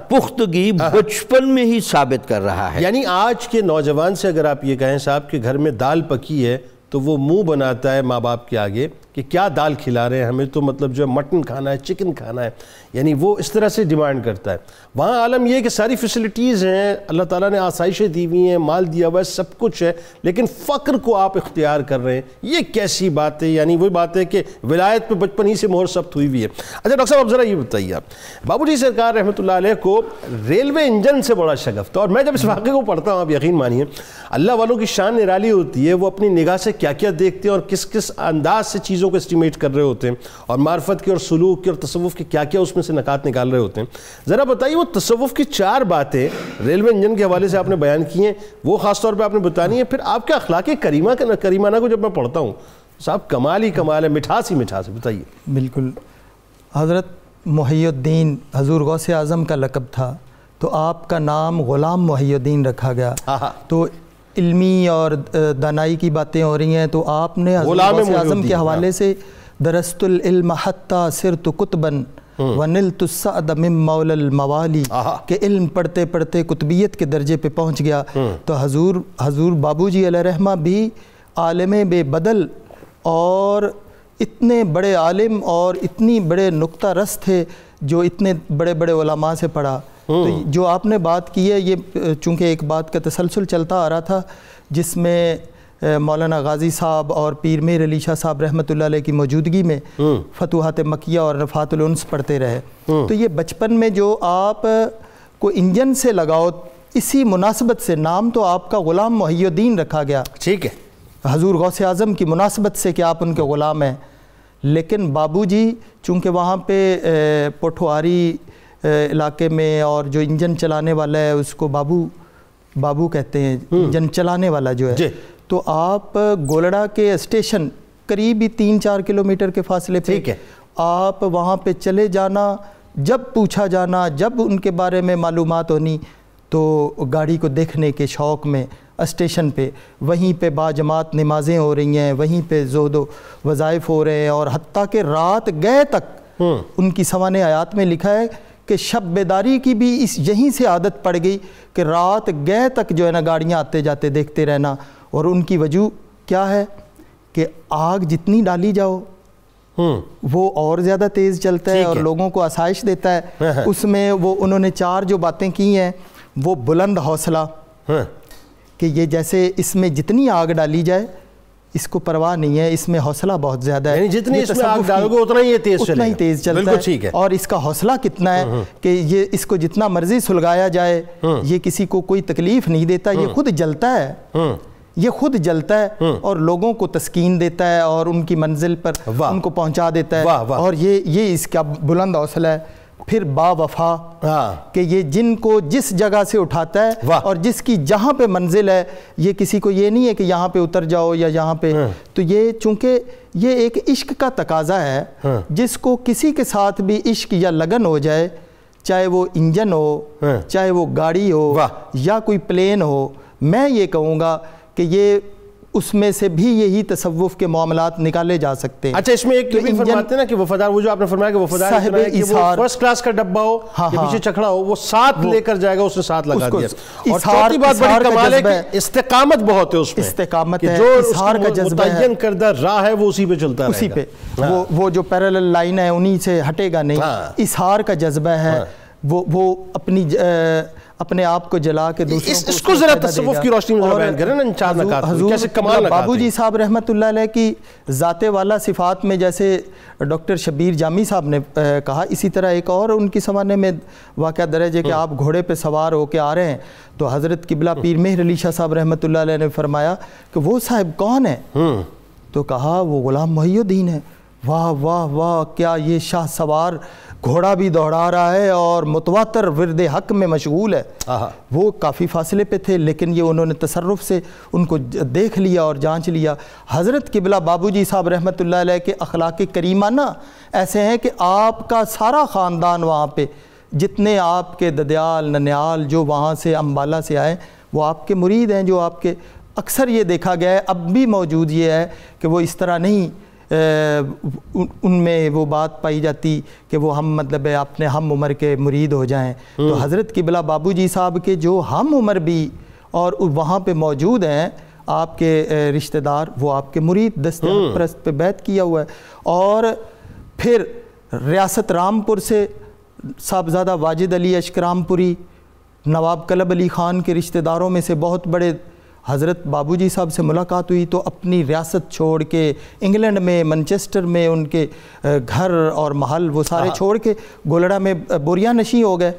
پختگی بچپن میں ہی ثابت کر رہا ہے. یعنی آج کے نوجوان سے اگر آپ یہ کہیں صاحب کہ گھر میں دال پکی ہے تو وہ منہ بناتا ہے ماں باپ کے آگے کہ کیا دال کھلا رہے ہیں ہمیں تو مطلب جو ہے مٹن کھانا ہے چکن کھانا ہے یعنی وہ اس طرح سے ڈیمانڈ کرتا ہے. وہاں عالم یہ ہے کہ ساری فیسلٹیز ہیں اللہ تعالیٰ نے آسائشیں دی ہوئی ہیں مال دیا ہوا ہے سب کچھ ہے لیکن فقر کو آپ اختیار کر رہے ہیں یہ کیسی بات ہے. یعنی وہی بات ہے کہ ولایت پہ بچپن ہی سے مہر ثبت ہوئی ہوئی ہے. اچھا ڈاکٹر صاحب اب ذرا یہ بتائیے آپ بابو جی سرکار رحمۃ اللہ علیہ کو ریلوے انجن سے بڑا شگف تھا اور میں جب اس واقعے کو پڑھتا ہوں آپ یقین مانیے اللہ والوں کی شان نرالی ہوتی ہے. وہ اپنی نگاہ سے کیا کیا دیکھتے ہیں اور کس کس انداز سے چیزوں کو اسٹیمیٹ کر رہے ہوتے ہیں اور معرفت کی اور سلوک کی اور تصوف کی کیا کیا اس میں سے نکات نکال رہے ہوتے ہیں. ذرا بتائیے وہ تصوف کی 4 باتیں ریلوے انجن کے حوالے سے آپ نے بیان کی ہیں وہ خاص طور پہ آپ نے بتانی ہے. پھر آپ کے اخلاق کریمانہ کو جب میں پڑھتا ہوں صاحب کمال ہی کمال ہے مٹھاس ہی مٹھاس ہے. بتائیے. بالکل حضرت محی الدین حضور غوث اعظم کا لقب تھا تو آپ کا نام غلام محی الدین رکھا گیا. تو علمی اور دانائی کی باتیں ہو رہی ہیں تو آپ نے حضور غوث اعظم کے حوالے سے درست العلم حتی صرت قطباً ونلت السعد من مولا الموالی کہ علم پڑھتے پڑھتے قطبیت کے درجے پہ پہنچ گیا. تو حضور بابو جی علیہ رحمہ بھی عالم بے بدل اور اتنے بڑے عالم اور اتنی بڑے نقطہ رس تھے جو اتنے بڑے بڑے علماء سے پڑھا. تو جو آپ نے بات کی ہے یہ چونکہ ایک بات کا تسلسل چلتا آ رہا تھا جس میں مولانا غازی صاحب اور پیر مہر علی شاہ صاحب رحمۃ اللہ علیہ کی موجودگی میں فتوحات مکیہ اور رفعات الانس پڑھتے رہے. تو یہ بچپن میں جو آپ کو انجن سے لگاؤ اسی مناسبت سے نام تو آپ کا غلام محی الدین رکھا گیا. ٹھیک ہے. حضور غوث اعظم کی مناسبت سے کہ آپ ان کے غلام ہیں. لیکن بابو جی چونکہ وہاں پہ پوٹھواری علاقے میں اور جو انجن چلانے والا ہے اس کو بابو کہتے ہیں انجن چلانے والا جو ہے. تو آپ گولڑا کے اسٹیشن قریبی 3-4 کلومیٹر کے فاصلے پہ آپ وہاں پہ چلے جانا جب پوچھا جانا، جب ان کے بارے میں معلومات ہونی تو گاڑی کو دیکھنے کے شوق میں اسٹیشن پہ وہیں پہ باجماعت نمازیں ہو رہی ہیں، وہیں پہ زہد و وظائف ہو رہے ہیں، اور حتیٰ کہ رات گئے تک ان کی سوانح آیات میں لکھا ہے کہ شب بیداری کی بھی یہیں سے عادت پڑ گئی کہ رات گئے تک جو ہے نا گاڑیاں آتے جاتے دیکھتے رہنا. اور ان کی وجہ کیا ہے کہ آگ جتنی ڈالی جاؤ وہ اور زیادہ تیز چلتا ہے اور لوگوں کو آسائش دیتا ہے. اس میں وہ انہوں نے 4 جو باتیں کی ہیں وہ بلند حوصلہ کہ یہ جیسے اس میں جتنی آگ ڈالی جائے اس کو پرواہ نہیں ہے، اس میں حوصلہ بہت زیادہ ہے، یعنی جتنی اس میں آگ ڈالو گے اتنا ہی تیز چلتا ہے. اور اس کا حوصلہ کتنا ہے کہ یہ اس کو جتنا مرضی سلگایا جائے یہ کسی کو کوئی تکلیف نہیں دیتا، یہ خود جلتا ہے، یہ خود جلتا ہے اور لوگوں کو تسکین دیتا ہے اور ان کی منزل پر ان کو پہنچا دیتا ہے. اور یہ اس کا بلند حوصلہ ہے. پھر با وفا کہ یہ جن کو جس جگہ سے اٹھاتا ہے اور جس کی جہاں پہ منزل ہے، یہ کسی کو یہ نہیں ہے کہ یہاں پہ اتر جاؤ یا یہاں پہ. تو یہ چونکہ یہ ایک عشق کا تقاضا ہے، جس کو کسی کے ساتھ بھی عشق یا لگن ہو جائے، چاہے وہ انجن ہو، چاہے وہ گاڑی ہو یا کوئی پلین ہو، میں یہ کہوں گا کہ یہ اس میں سے بھی یہی تصوف کے معاملات نکالے جا سکتے ہیں. اچھا اس میں ایک بھی فرماتے ہیں نا کہ وفادار، وہ جو آپ نے فرمایا کہ وفادار صاحب اظہار، فرسٹ کلاس کا ڈبہ ہو یا پیچھے چکھڑا ہو، وہ ساتھ لے کر جائے گا، اس نے ساتھ لگا دیا. اور چوتھی بات بڑی کمال ہے کہ استقامت بہت ہے اس میں، استقامت ہے، جو اظہار کا جذبہ ہے، متعین کردہ راہ ہے وہ اسی پہ چلتا رہے گا، اسی پہ وہ جو پیرالل لائن ہے انہی سے ہٹے گا نہیں. اظہار کا جذبہ ہے، وہ اپنے آپ کو جلا کے دوسروں اس کو ذرا تصوف کی روشنی میں بیان کریں نا، ان 4 نکات کیسے کمال نکات. بابو جی صاحب رحمۃ اللہ علیہ کی ذات والا صفات میں جیسے ڈاکٹر شبیر جامی صاحب نے کہا، اسی طرح ایک اور ان کی سوانح میں واقعہ درج ہے کہ آپ گھوڑے پہ سوار ہو کے آ رہے ہیں تو حضرت قبلہ پیر مہر علی شاہ صاحب رحمۃ اللہ علیہ نے فرمایا کہ وہ صاحب کون ہے؟ تو کہا وہ غلام محی الدین ہے. واہ واہ واہ، کیا یہ شاہ سوار گھوڑا بھی دوڑا رہا ہے اور متواتر ورد حق میں مشغول ہے. وہ کافی فاصلے پہ تھے لیکن یہ انہوں نے تصرف سے ان کو دیکھ لیا اور جانچ لیا. حضرت قبلہ بابو جی صاحب رحمۃ اللہ علیہ کے اخلاق کریمانہ ایسے ہیں کہ آپ کا سارا خاندان وہاں پہ، جتنے آپ کے ددیال ننیال جو وہاں سے امبالہ سے آئے وہ آپ کے مرید ہیں، جو آپ کے اکثر یہ دیکھا گیا ہے، اب بھی موجود یہ ہے کہ وہ اس طرح نہیں، ان میں وہ بات پائی جاتی کہ وہ ہم مطلب اپنے ہم عمر کے مرید ہو جائیں. تو حضرت قبلہ بابو جی صاحب کے جو ہم عمر بھی اور وہاں پہ موجود ہیں آپ کے رشتہ دار، وہ آپ کے مرید دستیاب پرست پہ بیعت کیا ہوا ہے. اور پھر ریاست رامپور سے صاحبزادہ واجد علی اشکرام پوری، نواب کلب علی خان کے رشتہ داروں میں سے بہت بڑے، حضرت بابو جی صاحب سے ملاقات ہوئی تو اپنی ریاست چھوڑ کے انگلینڈ میں منچسٹر میں ان کے گھر اور محل وہ سارے چھوڑ کے گولڑا میں بوریا نشیں ہو گئے.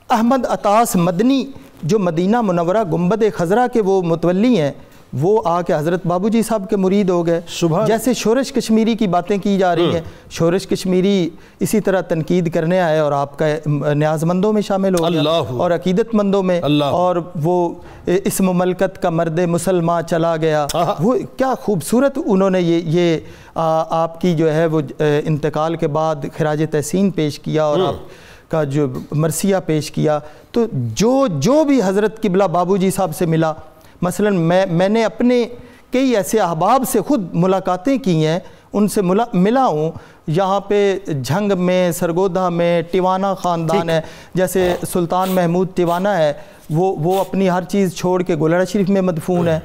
احمد عطاس مدنی جو مدینہ منورہ گنبد خضرا کے وہ متولی ہیں، وہ آ کے حضرت بابو جی صاحب کے مرید ہو گئے. جیسے شورش کشمیری کی باتیں کی جا رہی ہیں، شورش کشمیری اسی طرح تنقید کرنے آئے اور آپ کا نیاز مندوں میں شامل ہو گیا اور عقیدت مندوں میں، اور وہ اس مملکت کا مرد مسلمان چلا گیا. وہ کیا خوبصورت انہوں نے یہ آپ کی جو ہے وہ انتقال کے بعد خراج تحسین پیش کیا اور آپ کا جو مرثیہ پیش کیا. تو جو بھی حضرت قبلہ بابو جی صاحب سے ملا، مثلا میں نے اپنے کئی ایسے احباب سے خود ملاقاتیں کی ہیں، ان سے ملا ہوں. یہاں پہ جھنگ میں، سرگودھا میں ٹیوانہ خاندان ہے، جیسے سلطان محمود ٹیوانہ ہے، وہ اپنی ہر چیز چھوڑ کے گولڑا شریف میں مدفون ہے.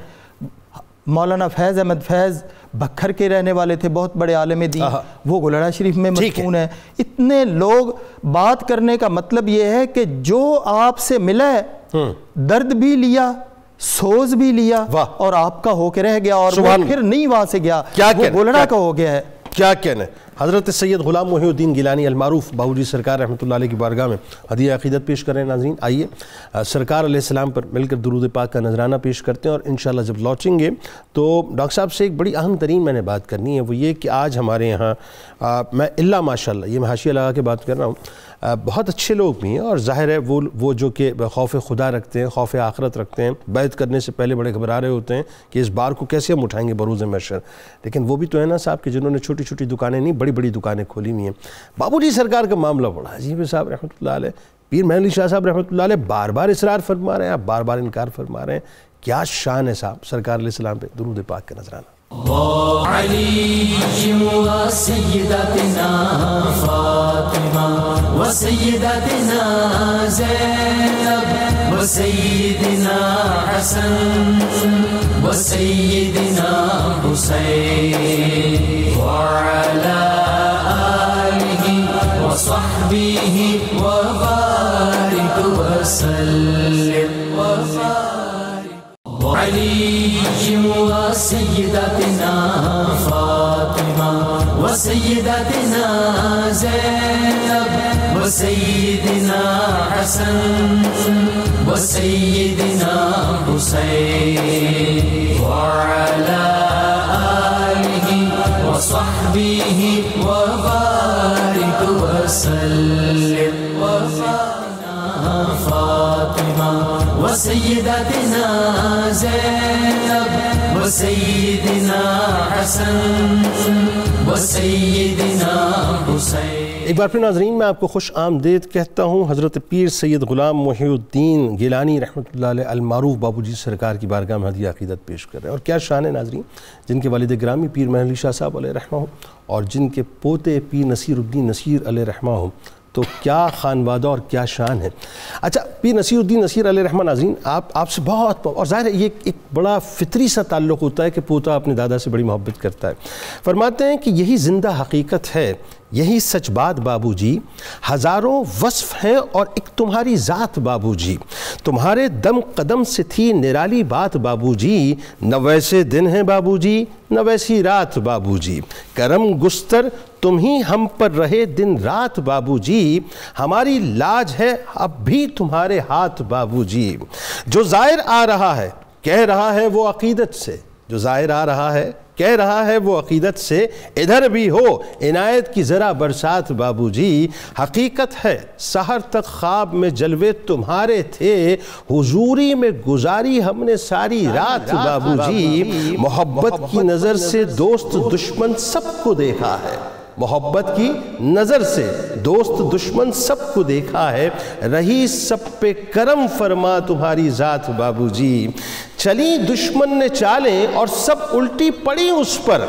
مولانا فیض احمد فیض بکھر کے رہنے والے تھے، بہت بڑے عالم دین، وہ گولڑا شریف میں مدفون ہے. اتنے لوگ، بات کرنے کا مطلب یہ ہے کہ جو آپ سے ملا ہے، درد بھی لیا، سوز بھی لیا اور آپ کا ہو کے رہ گیا، اور وہ پھر نہیں وہاں سے گیا، وہ گولڑا کا ہو گیا ہے. کیا کہنے. حضرت سید غلام محی الدین گیلانی المعروف بابو جی سرکار رحمۃ اللہ علیہ کی بارگاہ میں ہدیہ عقیدت پیش کریں. ناظرین آئیے سرکار علیہ السلام پر مل کر درود پاک کا نذرانہ پیش کرتے ہیں، اور انشاءاللہ جب لوٹیں گے تو ڈاکٹر صاحب سے ایک بڑی اہم ترین میں نے بات کرنی ہے، وہ یہ کہ آج ہمارے یہاں میں اللہ ماشاءاللہ یہ میں حاشیہ لگا کے بات کر رہا ہوں، بہت اچھے لوگ بھی ہیں، اور ظاہر ہے وہ جو کہ خوف خدا رکھتے ہیں، خوف آخرت رکھتے ہیں، بیعت کرنے سے پہلے بڑے گھبرا رہے ہوتے ہیں کہ اس بار کو کیسے ہم اٹھائیں گے بروز محشر. لیکن وہ بھی تو ہے نا صاحب کہ جنہوں نے چھوٹی چھوٹی دکانیں نہیں، بڑی بڑی بڑی دکانیں کھولی ہوئی ہیں. بابو جی سرکار کا معاملہ بڑا عجیب ہے صاحب رحمۃ اللہ علیہ. پیر محمد علی شاہ صاحب رحمۃ اللہ علیہ بار بار اصرار فرما رہے ہیں, آپ بار بار انکار فرما رہے ہیں. کیا شان ہے صاحب سرکار علیہ السلام پہ درود پاک کا نذرانہ. علی و سیدتنا فاطمہ و سیدتنا زینب و سیدنا حسن و سیدنا حسین وعلی آلہ و صحبہ و بارک وسلم علی و سیدتنا فاطمہ و سیدتنا زینب و سیدنا حسن و سیدنا حسین وعلی آلہ و صحبہ و بارک وسلم فاطمہ و سیدتنا زینب و سیدنا حسن و سیدنا حسین. ایک بار پھر ناظرین میں آپ کو خوش آمدید کہتا ہوں. حضرت پیر سید غلام محی الدین گیلانی رحمۃ اللہ علیہ المعروف بابو جی سرکار کی بارگاہ میں ہدیہ عقیدت پیش کر رہے ہیں. اور کیا شان ہے ناظرین, جن کے والد گرامی پیر محمد علی شاہ صاحب علیہ رحمہ ہوں اور جن کے پوتے پیر نصیر الدین نصیر علیہ رحمہ ہوں, تو کیا خانوادہ اور کیا شان ہے. اچھا, پیر نصیر الدین نصیر علیہ رحمہ ناظرین آپ سے بہت, اور ظاہر ہے یہ ایک بڑا فطری سا تعلق ہوتا ہے کہ پوتا اپنے دادا سے بڑی محبت کرتا ہے. فرماتے ہیں کہ یہی زندہ حقیقت ہے, یہی سچ بات بابو جی, ہزاروں وصف ہیں اور ایک تمہاری ذات بابو جی, تمہارے دم قدم سے تھی نرالی بات بابو جی, نہ ویسے دن ہیں بابو جی نہ ویسی رات بابو جی, کرم گستر تم ہی ہم پر رہے دن رات بابو جی, ہماری لاج ہے اب بھی تمہارے ہاتھ بابو جی. جو زائر آ رہا ہے کہہ رہا ہے وہ عقیدت سے, جو زائر آ رہا ہے کہہ رہا ہے وہ عقیدت سے, ادھر بھی ہو عنایت کی ذرا برسات بابو جی, حقیقت ہے سحر تک خواب میں جلوے تمہارے تھے, حضوری میں گزاری ہم نے ساری رات بابو جی, محبت کی نظر سے دوست دشمن سب کو دیکھا ہے, محبت کی نظر سے دوست دشمن سب کو دیکھا ہے, رہی سب پہ کرم فرما تمہاری ذات بابو جی, چلی دشمن نے چالیں اور سب الٹی پڑی اس پر,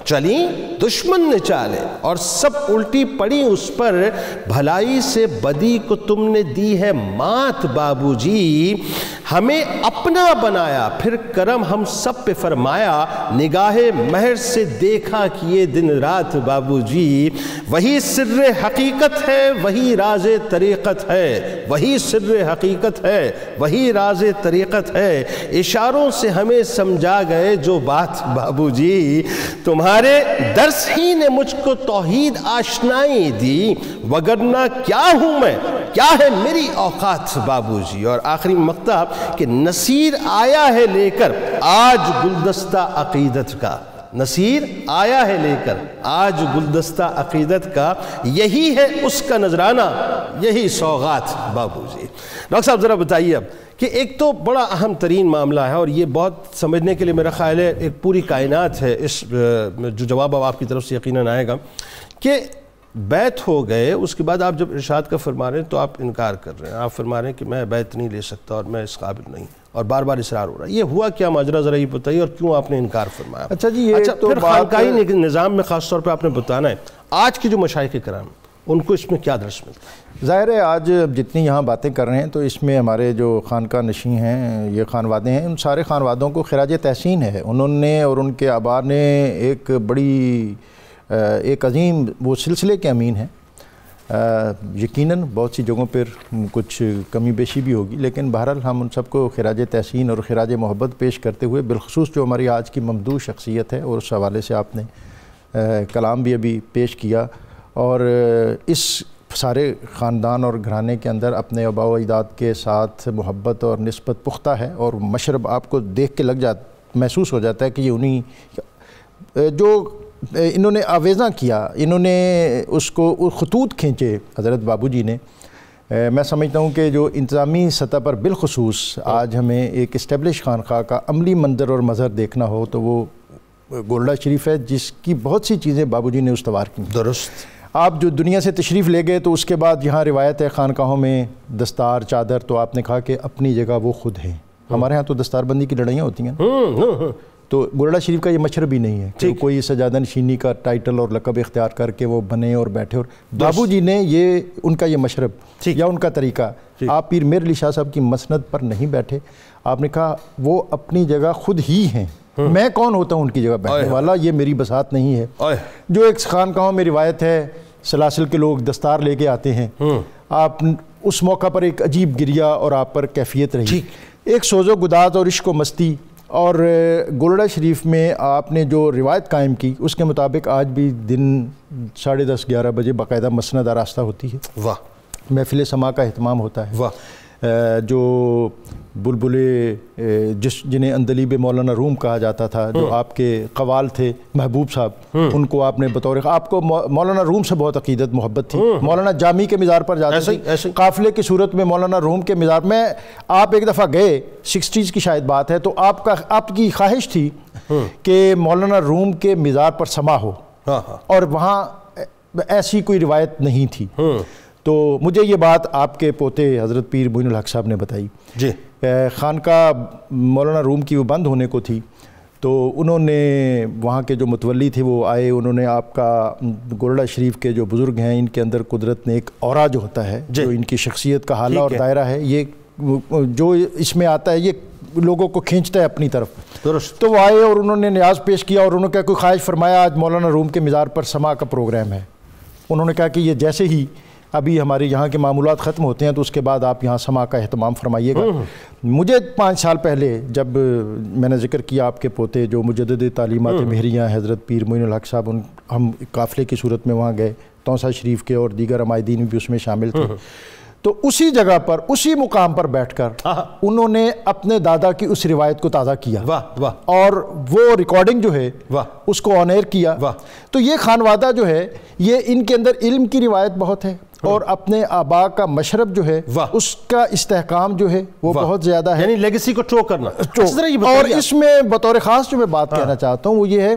چلی دشمن نے چالیں اور سب الٹی پڑی اس پر, بھلائی سے بدی کو تم نے دی ہے مات بابو جی, ہمیں اپنا بنایا پھر کرم ہم سب پہ فرمایا, نگاہ مہر سے دیکھا کیے دن رات بابو جی, وہی سر حقیقت ہے وہی راز طریقت ہے, وہی سر حقیقت ہے وہی راز طریقت ہے, اشاروں سے ہمیں سمجھا گئے جو بات بابو جی, تمہارے درس ہی نے مجھ کو توحید آشنائی دی, وگرنہ کیا ہوں میں کیا ہے میری اوقات بابو جی. اور آخری مقطع کہ نصیر آیا ہے لے کر آج گلدستہ عقیدت کا, نصیر آیا ہے لے کر آج گلدستہ عقیدت کا, یہی ہے اس کا نذرانہ یہی سوغات بابو جی. ڈاکٹر صاحب ذرا بتائیے اب کہ ایک تو بڑا اہم ترین معاملہ ہے, اور یہ بہت سمجھنے کے لیے میرا خیال ہے ایک پوری کائنات ہے, اس جو جواب اب آپ کی طرف سے یقیناً آئے گا, کہ بیعت ہو گئے, اس کے بعد آپ جب ارشاد کا فرما رہے ہیں تو آپ انکار کر رہے ہیں, آپ فرما رہے ہیں کہ میں بیعت نہیں لے سکتا اور میں اس قابل نہیں, اور بار بار اصرار ہو رہا ہے. یہ ہوا کیا ماجرا ذرا یہ بتائیے, اور کیوں آپ نے انکار فرمایا؟ اچھا جی, یہ تو پھر خانقاہی نظام میں خاص طور پہ آپ نے بتانا ہے آج کی جو مشائخ کرام ان کو اس میں کیا درس ملتا ہے؟ ظاہر ہے آج جتنی یہاں باتیں کر رہے ہیں تو اس میں ہمارے جو خانقاہ نشین ہیں, یہ خانوادے ہیں, ان سارے خانوادوں کو خراج تحسین ہے. انہوں نے اور ان کے آبا نے ایک بڑی ایک عظیم وہ سلسلے کے امین ہیں. یقیناً بہت سی جگہوں پر کچھ کمی بیشی بھی ہوگی, لیکن بہرحال ہم ان سب کو خراج تحسین اور خراج محبت پیش کرتے ہوئے, بالخصوص جو ہماری آج کی ممدوح شخصیت ہے, اور اس حوالے سے آپ نے کلام بھی ابھی پیش کیا, اور اس سارے خاندان اور گھرانے کے اندر اپنے آباء و اجداد کے ساتھ محبت اور نسبت پختہ ہے, اور مشرب آپ کو دیکھ کے محسوس ہو جاتا ہے کہ یہ انہی جو انہوں نے آویزاں کیا, انہوں نے اس کو خطوط کھینچے حضرت بابو جی نے. میں سمجھتا ہوں کہ جو انتظامی سطح پر بالخصوص آج ہمیں ایک اسٹیبلش خانقاہ کا عملی منظر اور مظہر دیکھنا ہو تو وہ گولڈا شریف ہے جس کی بہت سی چیزیں بابو جی نے استوار کی. درست. آپ جو دنیا سے تشریف لے گئے تو اس کے بعد یہاں روایت ہے خانقاہوں میں دستار چادر، تو آپ نے کہا کہ اپنی جگہ وہ خود ہیں. ہمارے ہاں تو دستار بندی کی لڑائیاں ہوتی ہیں، تو گولڈا شریف کا یہ مشرب ہی نہیں ہے کہ کوئی سجادہ نشینی کا ٹائٹل اور لقب اختیار کر کے وہ بنے اور بیٹھے. اور بابو جی نے یہ ان کا یہ مشرب یا ان کا طریقہ، آپ پیر میر علی شاہ صاحب کی مسند پر نہیں بیٹھے. آپ نے کہا وہ اپنی جگہ خود ہی ہیں، میں کون ہوتا ہوں ان کی جگہ بیٹھنے والا، یہ میری بساط نہیں ہے. جو ایک خانقاہوں میں روایت ہے سلاسل کے لوگ دستار لے کے آتے ہیں، آپ اس موقع پر ایک عجیب گریہ اور آپ پر کیفیت رہی، ایک سوز و گداز اور عشق و مستی. اور گولڈا شریف میں آپ نے جو روایت قائم کی اس کے مطابق آج بھی دن 10:30 11 بجے باقاعدہ مسند آراستہ ہوتی ہے. واہ. محفل سما کا اہتمام ہوتا ہے. واہ. جو بلبلے جنہیں اندلیب مولانا روم کہا جاتا تھا، جو آپ کے قوال تھے محبوب صاحب، ان کو آپ نے بطور، آپ کو مولانا روم سے بہت عقیدت محبت تھی. مولانا جامی کے مزار پر جاتے تھے قافلے کی صورت میں، مولانا روم کے مزار میں آپ ایک دفعہ گئے، 60s کی شاید بات ہے، تو آپ کی خواہش تھی کہ مولانا روم کے مزار پر سما ہو، اور وہاں ایسی کوئی روایت نہیں تھی. تو مجھے یہ بات آپ کے پوتے حضرت پیر معین الحق صاحب نے بتائی. جی. خانقاہ مولانا روم کی وہ بند ہونے کو تھی، تو انہوں نے وہاں کے جو متولی تھے وہ آئے، انہوں نے آپ کا گولڈا شریف کے جو بزرگ ہیں ان کے اندر قدرت نے ایک اورا جو ہوتا ہے، جو ان کی شخصیت کا حالہ اور دائرہ ہے، یہ جو اس میں آتا ہے یہ لوگوں کو کھینچتا ہے اپنی طرف. تو وہ آئے اور انہوں نے نیاز پیش کیا اور انہوں نے کوئی خواہش فرمایا آج مولانا روم کے مزار پر سما کا پروگرام ہے. انہوں نے کہا کہ یہ جیسے ہی ابھی ہمارے یہاں کے معمولات ختم ہوتے ہیں تو اس کے بعد آپ یہاں سما کا اہتمام فرمائیے گا. مجھے 5 سال پہلے جب میں نے ذکر کیا آپ کے پوتے جو مجدد تعلیمات مہریاں حضرت پیر معین الحق صاحب، ہم قافلے کی صورت میں وہاں گئے، توسہ شریف کے اور دیگر عمائدین بھی اس میں شامل تھے، تو اسی جگہ پر اسی مقام پر بیٹھ کر انہوں نے اپنے دادا کی اس روایت کو تازہ کیا اور وہ ریکارڈنگ جو ہے اس کو آن ایئر کیا. تو یہ خانوادہ جو ہے یہ ان کے اندر علم کی روایت بہت ہے اور اپنے آبا کا مشرب جو ہے اس کا استحکام جو ہے وہ بہت زیادہ ہے، یعنی لیگیسی کو ٹرو کرنا. اور اس میں بطور خاص جو میں بات کہنا چاہتا ہوں وہ یہ ہے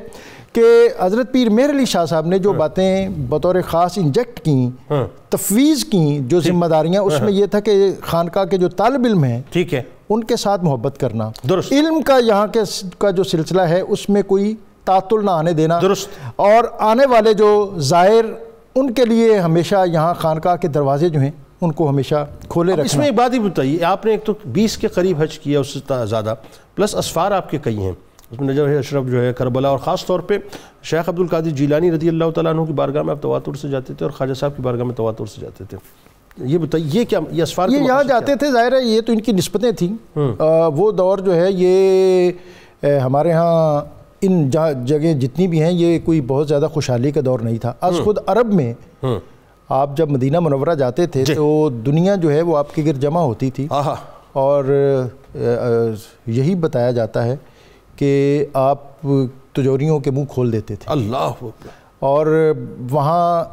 کہ حضرت پیر میر علی شاہ صاحب نے جو باتیں بطور خاص انجیکٹ کیں، تفویض کیں، جو ذمہ داریاں، اس میں یہ تھا کہ خانقاہ کے جو طالب علم ہیں ٹھیک ہے ان کے ساتھ محبت کرنا، علم کا یہاں کا جو سلسلہ ہے اس میں کوئی تعطل نہ آنے دینا، اور آنے والے جو زائر ان کے لیے ہمیشہ یہاں خانقاہ کے دروازے جو ہیں ان کو ہمیشہ کھولے رکھنا. اس میں ایک بات ہی بتائیے، آپ نے ایک تو 20 کے قریب حج کیا، اس سے زیادہ، پلس اسفار آپ کے کئی ہیں، اس میں نجف اشرف جو ہے کربلا، اور خاص طور پہ شیخ عبد القادر جیلانی رضی اللہ تعالیٰ عنہ کی بارگاہ میں آپ تواتر سے جاتے تھے اور خواجہ صاحب کی بارگاہ میں تواتر سے جاتے تے. یہ بتائیے یہ کیا، یہ اسفار یہ یہاں جاتے تھے، ظاہر ہے یہ تو ان کی نسبتیں تھیں. وہ دور جو ہے یہ ہمارے ہاں ان جگہ جتنی بھی ہیں یہ کوئی بہت زیادہ خوشحالی کا دور نہیں تھا. از خود عرب میں آپ جب مدینہ منورہ جاتے تھے تو دنیا جو ہے وہ آپ کے گرد جمع ہوتی تھی، اور یہی بتایا جاتا ہے کہ آپ تجوریوں کے منہ کھول دیتے تھے اللہ، اور وہاں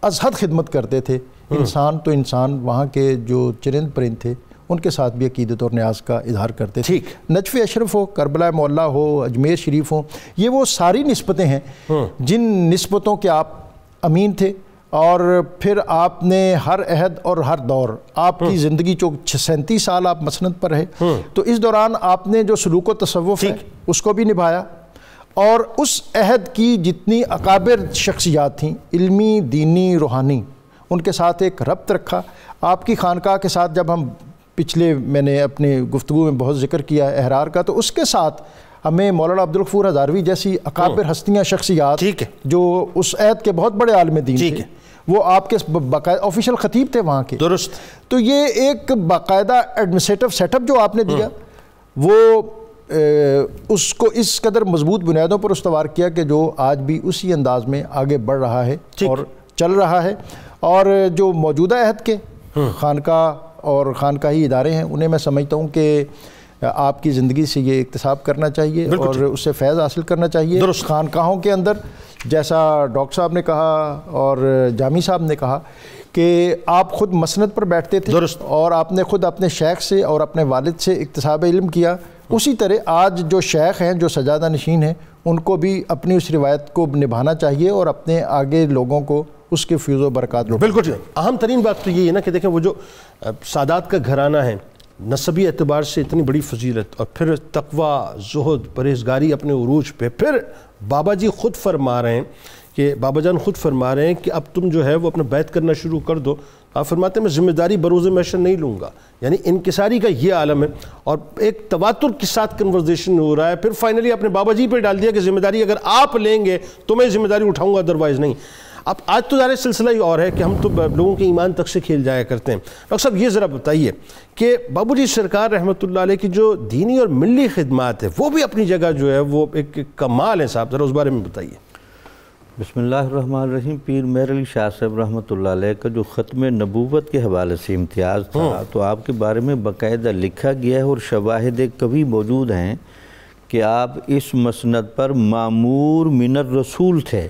از حد خدمت کرتے تھے. انسان تو انسان، وہاں کے جو چرند پرند تھے ان کے ساتھ بھی عقیدت اور نیاز کا اظہار کرتے تھے. نجف اشرف ہو، کربلا معلیٰ ہو، اجمیر شریف ہو، یہ وہ ساری نسبتیں ہیں جن نسبتوں کے آپ امین تھے. اور پھر آپ نے ہر عہد اور ہر دور، آپ کی زندگی جو 37 سال آپ مسند پر رہے، تو اس دوران آپ نے جو سلوک و تصوف ہے اس کو بھی نبھایا، اور اس عہد کی جتنی اکابر شخصیات تھیں علمی، دینی، روحانی، ان کے ساتھ ایک ربط رکھا. آپ کی خانقاہ کے ساتھ جب ہم پچھلے میں نے اپنے گفتگو میں بہت ذکر کیا احرار کا، تو اس کے ساتھ ہمیں مولانا عبد الغفور ہزاروی جیسی اکابر ہستیاں شخصیات جو اس عہد کے بہت بڑے عالم دین تھے، وہ آپ کے باقاعدہ آفیشیل خطیب تھے وہاں کے. درست. تو یہ ایک باقاعدہ ایڈمنسٹریٹو سیٹ اپ جو آپ نے دیا، وہ اس کو اس قدر مضبوط بنیادوں پر استوار کیا کہ جو آج بھی اسی انداز میں آگے بڑھ رہا ہے اور چل رہا ہے. اور جو موجودہ عہد کے خانقاہ اور خانقاہی ادارے ہیں انہیں میں سمجھتا ہوں کہ آپ کی زندگی سے یہ اکتساب کرنا چاہیے اور اس سے فیض حاصل کرنا چاہیے. خانقاہوں کے اندر جیسا ڈاکٹر صاحب نے کہا اور جامی صاحب نے کہا کہ آپ خود مسند پر بیٹھتے تھے اور آپ نے خود اپنے شیخ سے اور اپنے والد سے اکتساب علم کیا، اسی طرح آج جو شیخ ہیں جو سجادہ نشین ہیں ان کو بھی اپنی اس روایت کو نبھانا چاہیے اور اپنے آگے لوگوں کو اس کے فیض و برکات لوٹانا بالکل ٹھیک. اہم ترین بات تو یہ ہے نا کہ دیکھیں وہ جو سادات کا گھرانہ ہے، نسبی اعتبار سے اتنی بڑی فضیلت، اور پھر تقوی، زہد، پرہیزگاری اپنے عروج پہ، پھر بابا جی خود فرما رہے ہیں کہ بابا جان خود فرما رہے ہیں کہ اب تم جو ہے وہ اپنا بیعت کرنا شروع کر دو. آپ فرماتے ہیں میں ذمہ داری بروز محشر نہیں لوں گا، یعنی انکساری کا یہ عالم ہے. اور ایک تواتر کے ساتھ کنورزیشن ہو رہا ہے، پھر فائنلی اپنے بابا جی پہ ڈال دیا کہ ذمہ داری اگر آپ لیں گے تو میں ذمہ داری اٹھاؤں گا، ادروائز نہیں. اب آج تو ظاہر سلسلہ ہی اور ہے کہ ہم تو لوگوں کے ایمان تک سے کھیل جایا کرتے ہیں. ڈاکٹر صاحب یہ ذرا بتائیے کہ بابو جی سرکار رحمۃ اللہ علیہ کی جو دینی اور ملی خدمات ہے وہ بھی اپنی جگہ جو ہے وہ ایک کمال ہے صاحب، ذرا اس بارے میں بتائیے. بسم اللہ الرحمن الرحیم. پیر مہر علی شاہ صاحب رحمۃ اللہ علیہ کا جو ختم نبوت کے حوالے سے امتیاز تھا تو آپ کے بارے میں باقاعدہ لکھا گیا ہے، اور شواہد کبھی موجود ہیں کہ آپ اس مسند پر مامور من الرسول تھے.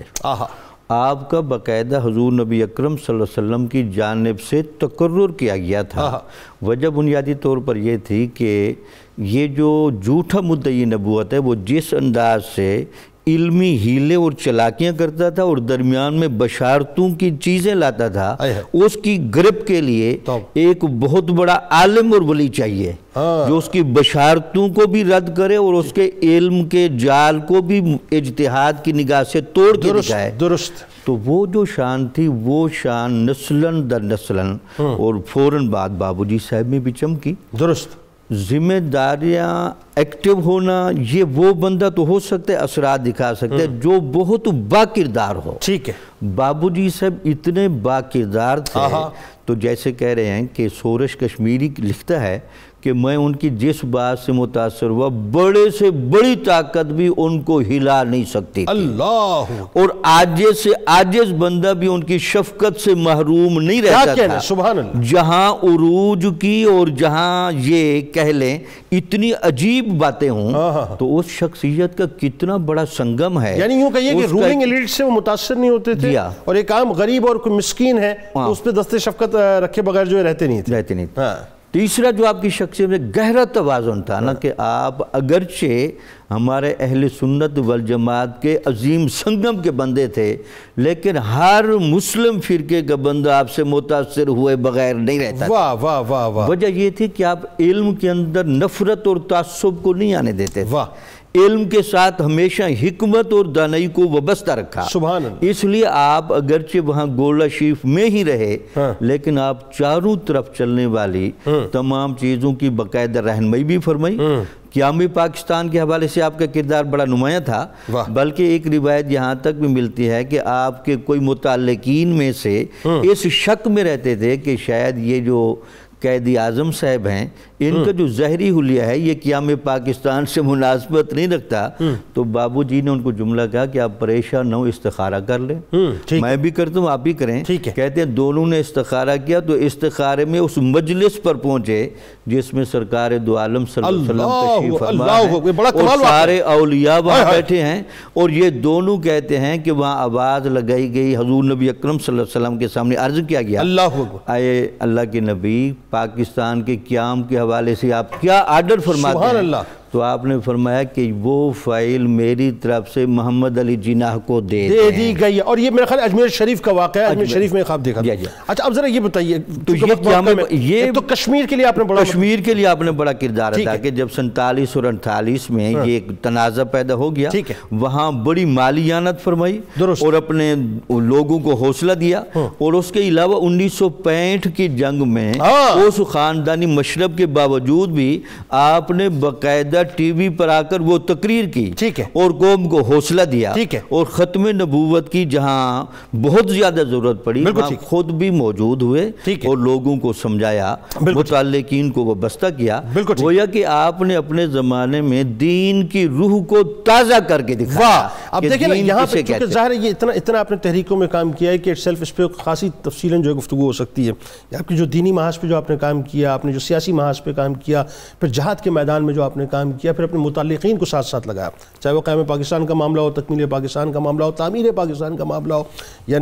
آپ کا باقاعدہ حضور نبی اکرم صلی اللہ علیہ وسلم کی جانب سے تقرر کیا گیا تھا. وجہ بنیادی طور پر یہ تھی کہ یہ جو جھوٹا مدعی نبوت ہے وہ جس انداز سے علمی ہیلے اور چلاکیاں کرتا تھا اور درمیان میں بشارتوں کی چیزیں لاتا تھا، اس کی گرپ کے لیے ایک بہت بڑا عالم اور ولی چاہیے جو اس کی بشارتوں کو بھی رد کرے اور اس کے علم کے جال کو بھی اجتہاد کی نگاہ سے توڑ کے دکھائے. درست. تو وہ جو شان تھی وہ شان نسلاً در نسلاً اور فوراً بعد بابو جی صاحب میں بھی چمکی. درست. ذمہ داریاں ایکٹیو ہونا، یہ وہ بندہ تو ہو سکتا ہے اثرات دکھا سکتا ہے جو بہت با کردار ہو. ٹھیک ہے. بابو جی صاحب اتنے با کردار تھے تو جیسے کہہ رہے ہیں کہ سورش کشمیری لکھتا ہے کہ میں ان کی جس بات سے متاثر ہوا بڑے سے بڑی طاقت بھی ان کو ہلا نہیں سکتی تھی، اللہ، اور عاجز سے عاجز بندہ بھی ان کی شفقت سے محروم نہیں رہتا تھا. سبحان اللہ. جہاں عروج کی اور جہاں یہ کہہ لیں اتنی عجیب باتیں ہوں تو اس شخصیت کا کتنا بڑا سنگم ہے. یعنی یوں کہیے کہ رولنگ ایلیٹ سے وہ متاثر نہیں ہوتے تھے اور ایک عام غریب اور کوئی مسکین ہے اس پہ دست شفقت رکھے بغیر جو رہتے نہیں تھے. تیسرا جو آپ کی شخصیت میں گہرا توازن تھا نا کہ آپ اگرچہ ہمارے اہل سنت والجماعت کے عظیم سنگم کے بندے تھے لیکن ہر مسلم فرقے کا بندہ آپ سے متاثر ہوئے بغیر نہیں رہتا. واہ واہ واہ واہ. وجہ یہ تھی کہ آپ علم کے اندر نفرت اور تعصب کو نہیں آنے دیتے تھے. علم کے ساتھ ہمیشہ حکمت اور دانائی کو وابستہ رکھا. سبحان اللہ. اس لیے آپ اگرچہ وہاں گولہ شیف میں ہی رہے لیکن آپ چاروں طرف چلنے والی تمام چیزوں کی باقاعدہ رہنمائی بھی فرمائی. قیام پاکستان کے حوالے سے آپ کا کردار بڑا نمایاں تھا، بلکہ ایک روایت یہاں تک بھی ملتی ہے کہ آپ کے کوئی متعلقین میں سے اس شک میں رہتے تھے کہ شاید یہ جو قائد اعظم صاحب ہیں ان کا جو ظاہری حلیہ ہے یہ قیام پاکستان سے مناسبت نہیں رکھتا. تو بابو جی نے ان کو جملہ کہا کہ آپ پریشان نہ ہو، استخارہ کر لیں. میں بھی کرتا ہوں، آپ بھی کریں. کہتے ہیں دونوں نے استخارہ کیا تو استخارے میں اس مجلس پر پہنچے جس میں سرکار دو عالم صلی اللہ علیہ وسلم تشریف فرما ہے اور سارے اولیاء وہاں بیٹھے ہیں، اور یہ دونوں کہتے ہیں کہ وہاں آواز لگائی گئی، حضور نبی اکرم صلی اللہ علیہ وسلم کے سامنے عرض کیا گیا اے اللہ کے نبی پاکستان کے قیام کے حوالے سے آپ کیا آرڈر فرماتے ہیں؟ اللہ. تو آپ نے فرمایا کہ وہ فائل میری طرف سے محمد علی جناح کو دے دی گئی ہے. اور یہ میرا خیال اجمیر شریف کا واقعہ ہے، اجمیر شریف میں خواب دیکھا. اچھا اب ذرا یہ بتائیے تو یہ تو کشمیر کے لیے آپ نے بڑا کشمیر کے لیے آپ نے بڑا کردار ادا کہ جب 47 اور 48 میں یہ ایک تنازع پیدا ہو گیا وہاں بڑی مالی اعانت فرمائی اور اپنے لوگوں کو حوصلہ دیا، اور اس کے علاوہ 1965 کی جنگ میں اس خاندانی مشرب کے باوجود بھی آپ نے باقاعدہ ٹی وی پر آ کر وہ تقریر کی اور قوم کو حوصلہ دیا، اور ختم نبوت کی جہاں بہت زیادہ ضرورت پڑی وہاں خود بھی موجود ہوئے اور لوگوں کو سمجھایا، متعلقین کو وابستہ کیا. گویا کہ آپ نے اپنے زمانے میں دین کی روح کو تازہ کر کے دکھایا. اب دیکھیں نا یہاں پہ چونکہ ظاہر ہے یہ اتنا آپ نے تحریکوں میں کام کیا ہے کہ اس پہ خاصی تفصیلاً جو ہے گفتگو ہو سکتی ہے. آپ کی جو دینی محاذ پہ جو آپ نے کام کیا، آپ نے جو سیاسی محاذ پہ کام کیا، پھر جہاد کے میدان میں جو آپ نے کام فراہم کیا، پھر اپنے متعلقین کو ساتھ ساتھ لگایا، چاہے وہ قیام پاکستان کا معاملہ ہو، تکمیل پاکستان کا معاملہ ہو، تعمیر پاکستان کا معاملہ ہو، یا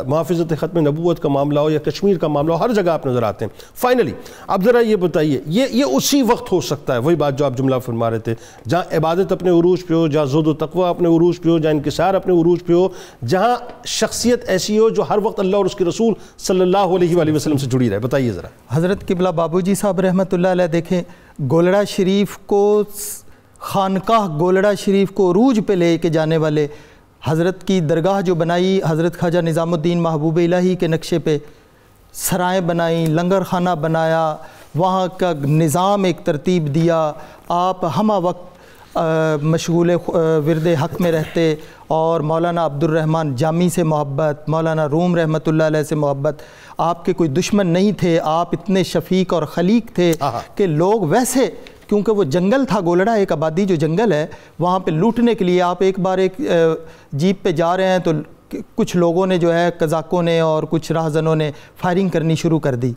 محافظت ختم نبوت کا معاملہ ہو، یا کشمیر کا معاملہ ہو، ہر جگہ آپ نظر آتے ہیں۔ فائنلی اب ذرا یہ بتائیے، یہ اسی وقت ہو سکتا ہے، وہی بات جو آپ جملہ فرما رہے تھے، جہاں عبادت اپنے عروج پہ ہو، جہاں زہد و تقویٰ اپنے عروج پہ ہو، جہاں انکسار اپنے عروج پہ ہو، جہاں شخصیت ایسی ہو جو ہر وقت اللہ اور اس کے رسول صلی اللہ علیہ وآلہ وسلم سے جڑی رہے۔ بتائیے ذرا۔ حضرت قبلہ بابوجی صاحب رحمۃ اللہ علیہ دیکھیں، گولڑا شریف کو، خانقاہ گولڑا شریف کو عروج پہ لے کے جانے والے، حضرت کی درگاہ جو بنائی حضرت خواجہ نظام الدین محبوب الہی کے نقشے پہ، سرائیں بنائیں، لنگر خانہ بنایا، وہاں کا نظام ایک ترتیب دیا، آپ ہمہ وقت مشغول ورد حق میں رہتے، اور مولانا عبد الرحمن جامی سے محبت، مولانا روم رحمۃ اللہ علیہ سے محبت، آپ کے کوئی دشمن نہیں تھے، آپ اتنے شفیق اور خلیق تھے کہ لوگ ویسے، کیونکہ وہ جنگل تھا گولڑا، ایک آبادی جو جنگل ہے، وہاں پہ لوٹنے کے لیے آپ ایک بار ایک جیپ پہ جا رہے ہیں تو کچھ لوگوں نے جو ہے قزاقوں نے اور کچھ راہزنوں نے فائرنگ کرنی شروع کر دی،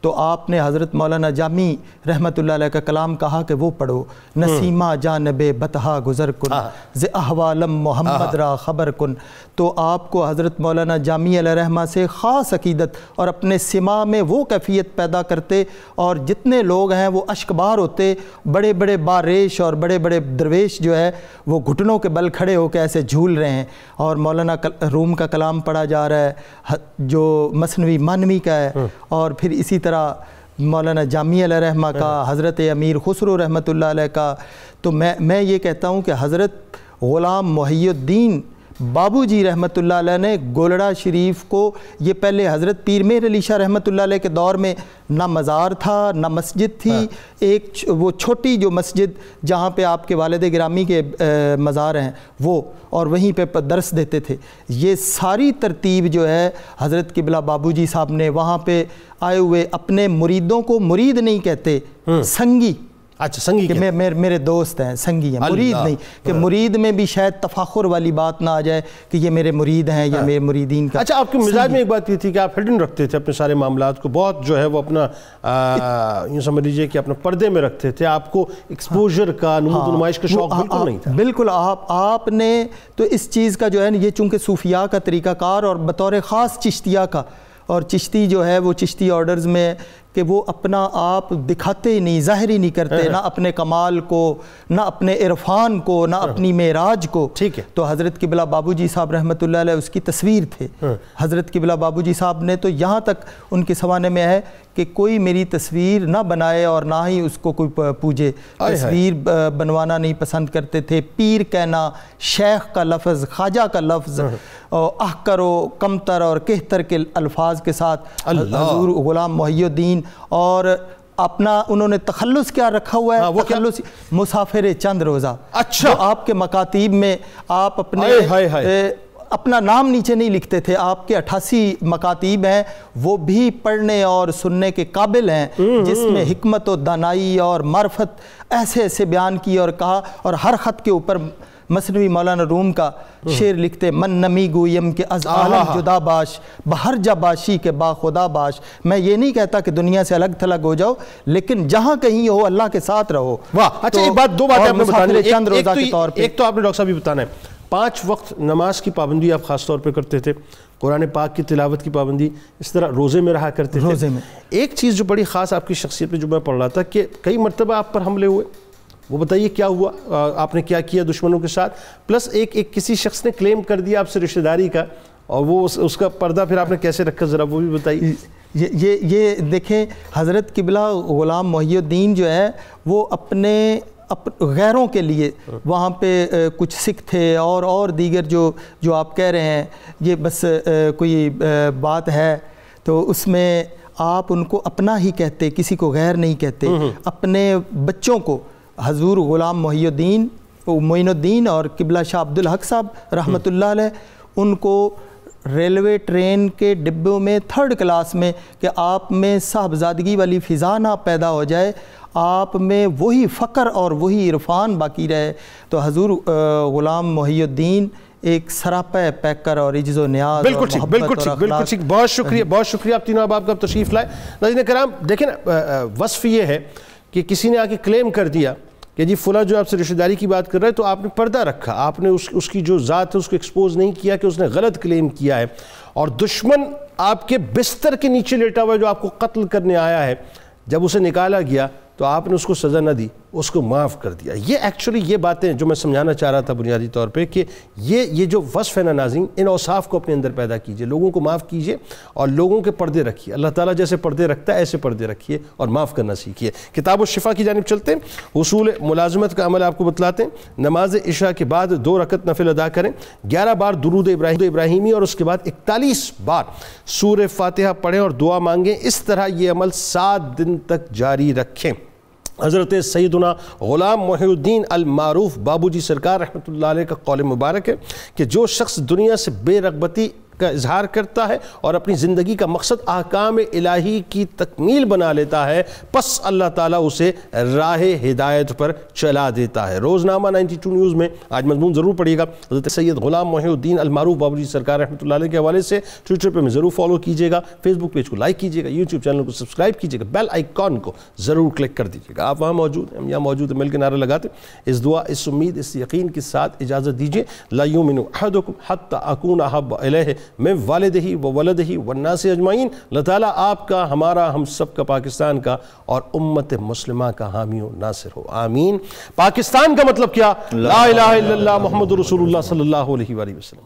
تو آپ نے حضرت مولانا جامی رحمۃ اللہ علیہ کا کلام کہا کہ وہ پڑھو، نسیمہ جانب بتہا گزر کن ز احوالم محمد را خبر کن۔ تو آپ کو حضرت مولانا جامی علیہ رحمہ سے خاص عقیدت، اور اپنے سما میں وہ کیفیت پیدا کرتے، اور جتنے لوگ ہیں وہ اشکبار ہوتے، بڑے بڑے باریش اور بڑے بڑے درویش جو ہے وہ گھٹنوں کے بل کھڑے ہو کے ایسے جھول رہے ہیں، اور مولانا روم کا کلام پڑھا جا رہا ہے جو مثنوی مانوی کا ہے، اور پھر اسی طرح مولانا جامی علیہ رحمہ کا، حضرت امیر خسرو رحمۃ اللہ علیہ کا۔ تو میں یہ کہتا ہوں کہ حضرت غلام محی الدین بابوجی رحمۃ اللہ علیہ نے گولڑا شریف کو، یہ پہلے حضرت پیر مہر علی شاہ رحمۃ اللہ علیہ کے دور میں نہ مزار تھا نہ مسجد تھی، ایک وہ چھوٹی جو مسجد جہاں پہ آپ کے والد گرامی کے مزار ہیں وہ، اور وہیں پہ درس دیتے تھے، یہ ساری ترتیب جو ہے حضرت قبلہ بابوجی صاحب نے وہاں پہ آئے ہوئے اپنے مریدوں کو، مرید نہیں کہتے، سنگی، اچھا سنگی کہ میرے دوست ہیں، سنگی ہیں، مرید نہیں، کہ مرید میں بھی شاید تفاخر والی بات نہ آ جائے کہ یہ میرے مرید ہیں یا میرے مریدین کا۔ اچھا، آپ کے مزاج میں ایک بات یہ تھی کہ آپ ہڈن رکھتے تھے اپنے سارے معاملات کو، بہت جو ہے وہ اپنا یوں سمجھ لیجئے کہ اپنا پردے میں رکھتے تھے، آپ کو ایکسپوجر کا، نمود و نمائش کا شوق بالکل نہیں تھا۔ بالکل، آپ نے تو اس چیز کا جو ہے یہ چونکہ صوفیاء کا طریقہ کار، اور بطور خاص چشتیہ کا، اور چشتی جو ہے وہ چشتی آرڈرز میں کہ وہ اپنا آپ دکھاتے ہی نہیں، ظاہر ہی نہیں کرتے، نہ اپنے کمال کو، نہ اپنے عرفان کو، نہ اپنی معراج کو۔ ٹھیک ہے۔ تو حضرت قبلہ بابوجی صاحب رحمۃ اللہ علیہ اس کی تصویر تھے۔ حضرت قبلہ بابوجی صاحب نے تو یہاں تک ان کے سوانے میں ہے کہ کوئی میری تصویر نہ بنائے اور نہ ہی اس کو کوئی پوجے، تصویر بنوانا نہیں پسند کرتے تھے۔ پیر کہنا، شیخ کا لفظ، خواجہ کا لفظ، احکر و کمتر اور کہتر کے الفاظ کے ساتھ حضور غلام محی الدین، اور اپنا انہوں نے تخلص کیا رکھا ہوا ہے، تخلص مسافر چند روزہ۔ اچھا، آپ کے مکاتیب میں آپ اپنا نام نیچے نہیں لکھتے تھے، آپ کے 88 مکاتیب ہیں، وہ بھی پڑھنے اور سننے کے قابل ہیں، جس میں حکمت و دانائی اور معرفت ایسے ایسے بیان کی اور کہا، اور ہر خط کے اوپر مثنوی مولانا روم کا شعر لکھتے، من نمی گویم کہ از عالم جدا باش، بہر جا باشی کے با خدا باش۔ میں یہ نہیں کہتا کہ دنیا سے الگ تھلگ ہو جاؤ، لیکن جہاں کہیں ہو اللہ کے ساتھ رہو۔ واہ، اچھا ایک بات، دو باتیں آپ نے بتانے ہیں، چند روزہ کے طور پہ۔ ایک تو آپ نے ڈاکٹر صاحب بھی بتانا ہے، 5 وقت نماز کی پابندی آپ خاص طور پہ کرتے تھے، قرآن پاک کی تلاوت کی پابندی، اس طرح روزے میں رہا کرتے تھے۔ روزے میں ایک چیز جو بڑی خاص آپ کی شخصیت میں جو میں پڑھ رہا تھا کہ کئی مرتبہ آپ پر حملے ہوئے، وہ بتائیے کیا ہوا، آپ نے کیا کیا دشمنوں کے ساتھ، پلس ایک کسی شخص نے کلیم کر دیا آپ سے رشتہ داری کا، اور وہ اس کا پردہ پھر آپ نے کیسے رکھا، ذرا وہ بھی بتائیے۔ یہ دیکھیں، حضرت قبلہ غلام محی الدین جو ہے وہ اپنے غیروں کے لیے وہاں پہ کچھ سکھ تھے اور دیگر جو آپ کہہ رہے ہیں، یہ بس کوئی بات ہے تو اس میں آپ ان کو اپنا ہی کہتے، کسی کو غیر نہیں کہتے۔ اپنے بچوں کو حضور غلام محی الدین، معین الدین اور قبلہ شاہ عبد الحق صاحب رحمۃ اللہ علیہ، ان کو ریلوے ٹرین کے ڈبوں میں 3rd کلاس میں کہ آپ میں صاحبزادگی والی فضا نہ پیدا ہو جائے، آپ میں وہی فقر اور وہی عرفان باقی رہے، تو حضور غلام محی الدین ایک سراپا پیکر اور عجز و نیاز، بالکل ٹھیک، بالکل ٹھیک، بہت شکریہ آپ تینوں احباب کا تشریف لائے۔ ناظرین کرام دیکھیں نا، وصف یہ ہے کہ کسی نے آ کے کلیم کر دیا کہ جی فلاں جو آپ سے رشتہ داری کی بات کر رہا ہے تو آپ نے پردہ رکھا، آپ نے اس کی جو ذات ہے اس کو ایکسپوز نہیں کیا کہ اس نے غلط کلیم کیا ہے، اور دشمن آپ کے بستر کے نیچے لیٹا ہوا ہے جو آپ کو قتل کرنے آیا ہے، جب اسے نکالا گیا تو آپ نے اس کو سزا نہ دی، اس کو معاف کر دیا۔ یہ ایکچولی یہ باتیں جو میں سمجھانا چاہ رہا تھا بنیادی طور پہ کہ یہ جو وصف ہے نا ناظرین، ان اوصاف کو اپنے اندر پیدا کیجئے، لوگوں کو معاف کیجئے اور لوگوں کے پردے رکھیے۔ اللہ تعالیٰ جیسے پردے رکھتا ہے ایسے پردے رکھیے اور معاف کرنا سیکھیے۔ کتاب الشفا کی جانب چلتے ہیں۔ حصول ملازمت کا عمل آپ کو بتلاتے ہیں۔ نماز عشاء کے بعد 2 رکعت نفل ادا کریں، 11 بار درود ابراہیمی اور اس کے بعد 41 بار سورہ فاتحہ پڑھیں اور دعا مانگیں۔ اس طرح یہ عمل 7 دن تک جاری رکھیں۔ حضرت سیدنا غلام محی الدین المعروف بابو جی سرکار رحمۃ اللہ علیہ کا قول مبارک ہے کہ جو شخص دنیا سے بے رغبتی کا اظہار کرتا ہے اور اپنی زندگی کا مقصد احکام الہی کی تکمیل بنا لیتا ہے، پس اللہ تعالیٰ اسے راہ ہدایت پر چلا دیتا ہے۔ روزنامہ 92 نیوز میں آج مضمون ضرور پڑھیے گا۔ حضرت سید غلام محی الدین المعروف بابو جی سرکار رحمۃ اللہ علیہ کے حوالے سے۔ ٹویٹر پہ میں ضرور فالو کیجیے گا، فیس بک پیج کو لائک کیجیے گا، یوٹیوب چینل کو سبسکرائب کیجیے گا، بیل آئیکن کو ضرور کلک کر دیجیے گا۔ آپ وہاں موجود ہیں، ہم یہاں موجود ہیں، مل کے نعرہ لگاتے ہیں۔ اس دعا، اس امید، اس یقین کے ساتھ اجازت دیجیے۔ لا یؤمن احدکم حتی اکون احب الیہ من والدہ وولدہ والناس اجمعین۔ اللہ تعالیٰ آپ کا، ہمارا، ہم سب کا، پاکستان کا اور امت مسلمہ کا حامی و ناصر ہو، آمین۔ پاکستان کا مطلب کیا؟ لا الہ الا اللہ محمد رسول اللہ صلی اللہ علیہ وآلہ وسلم۔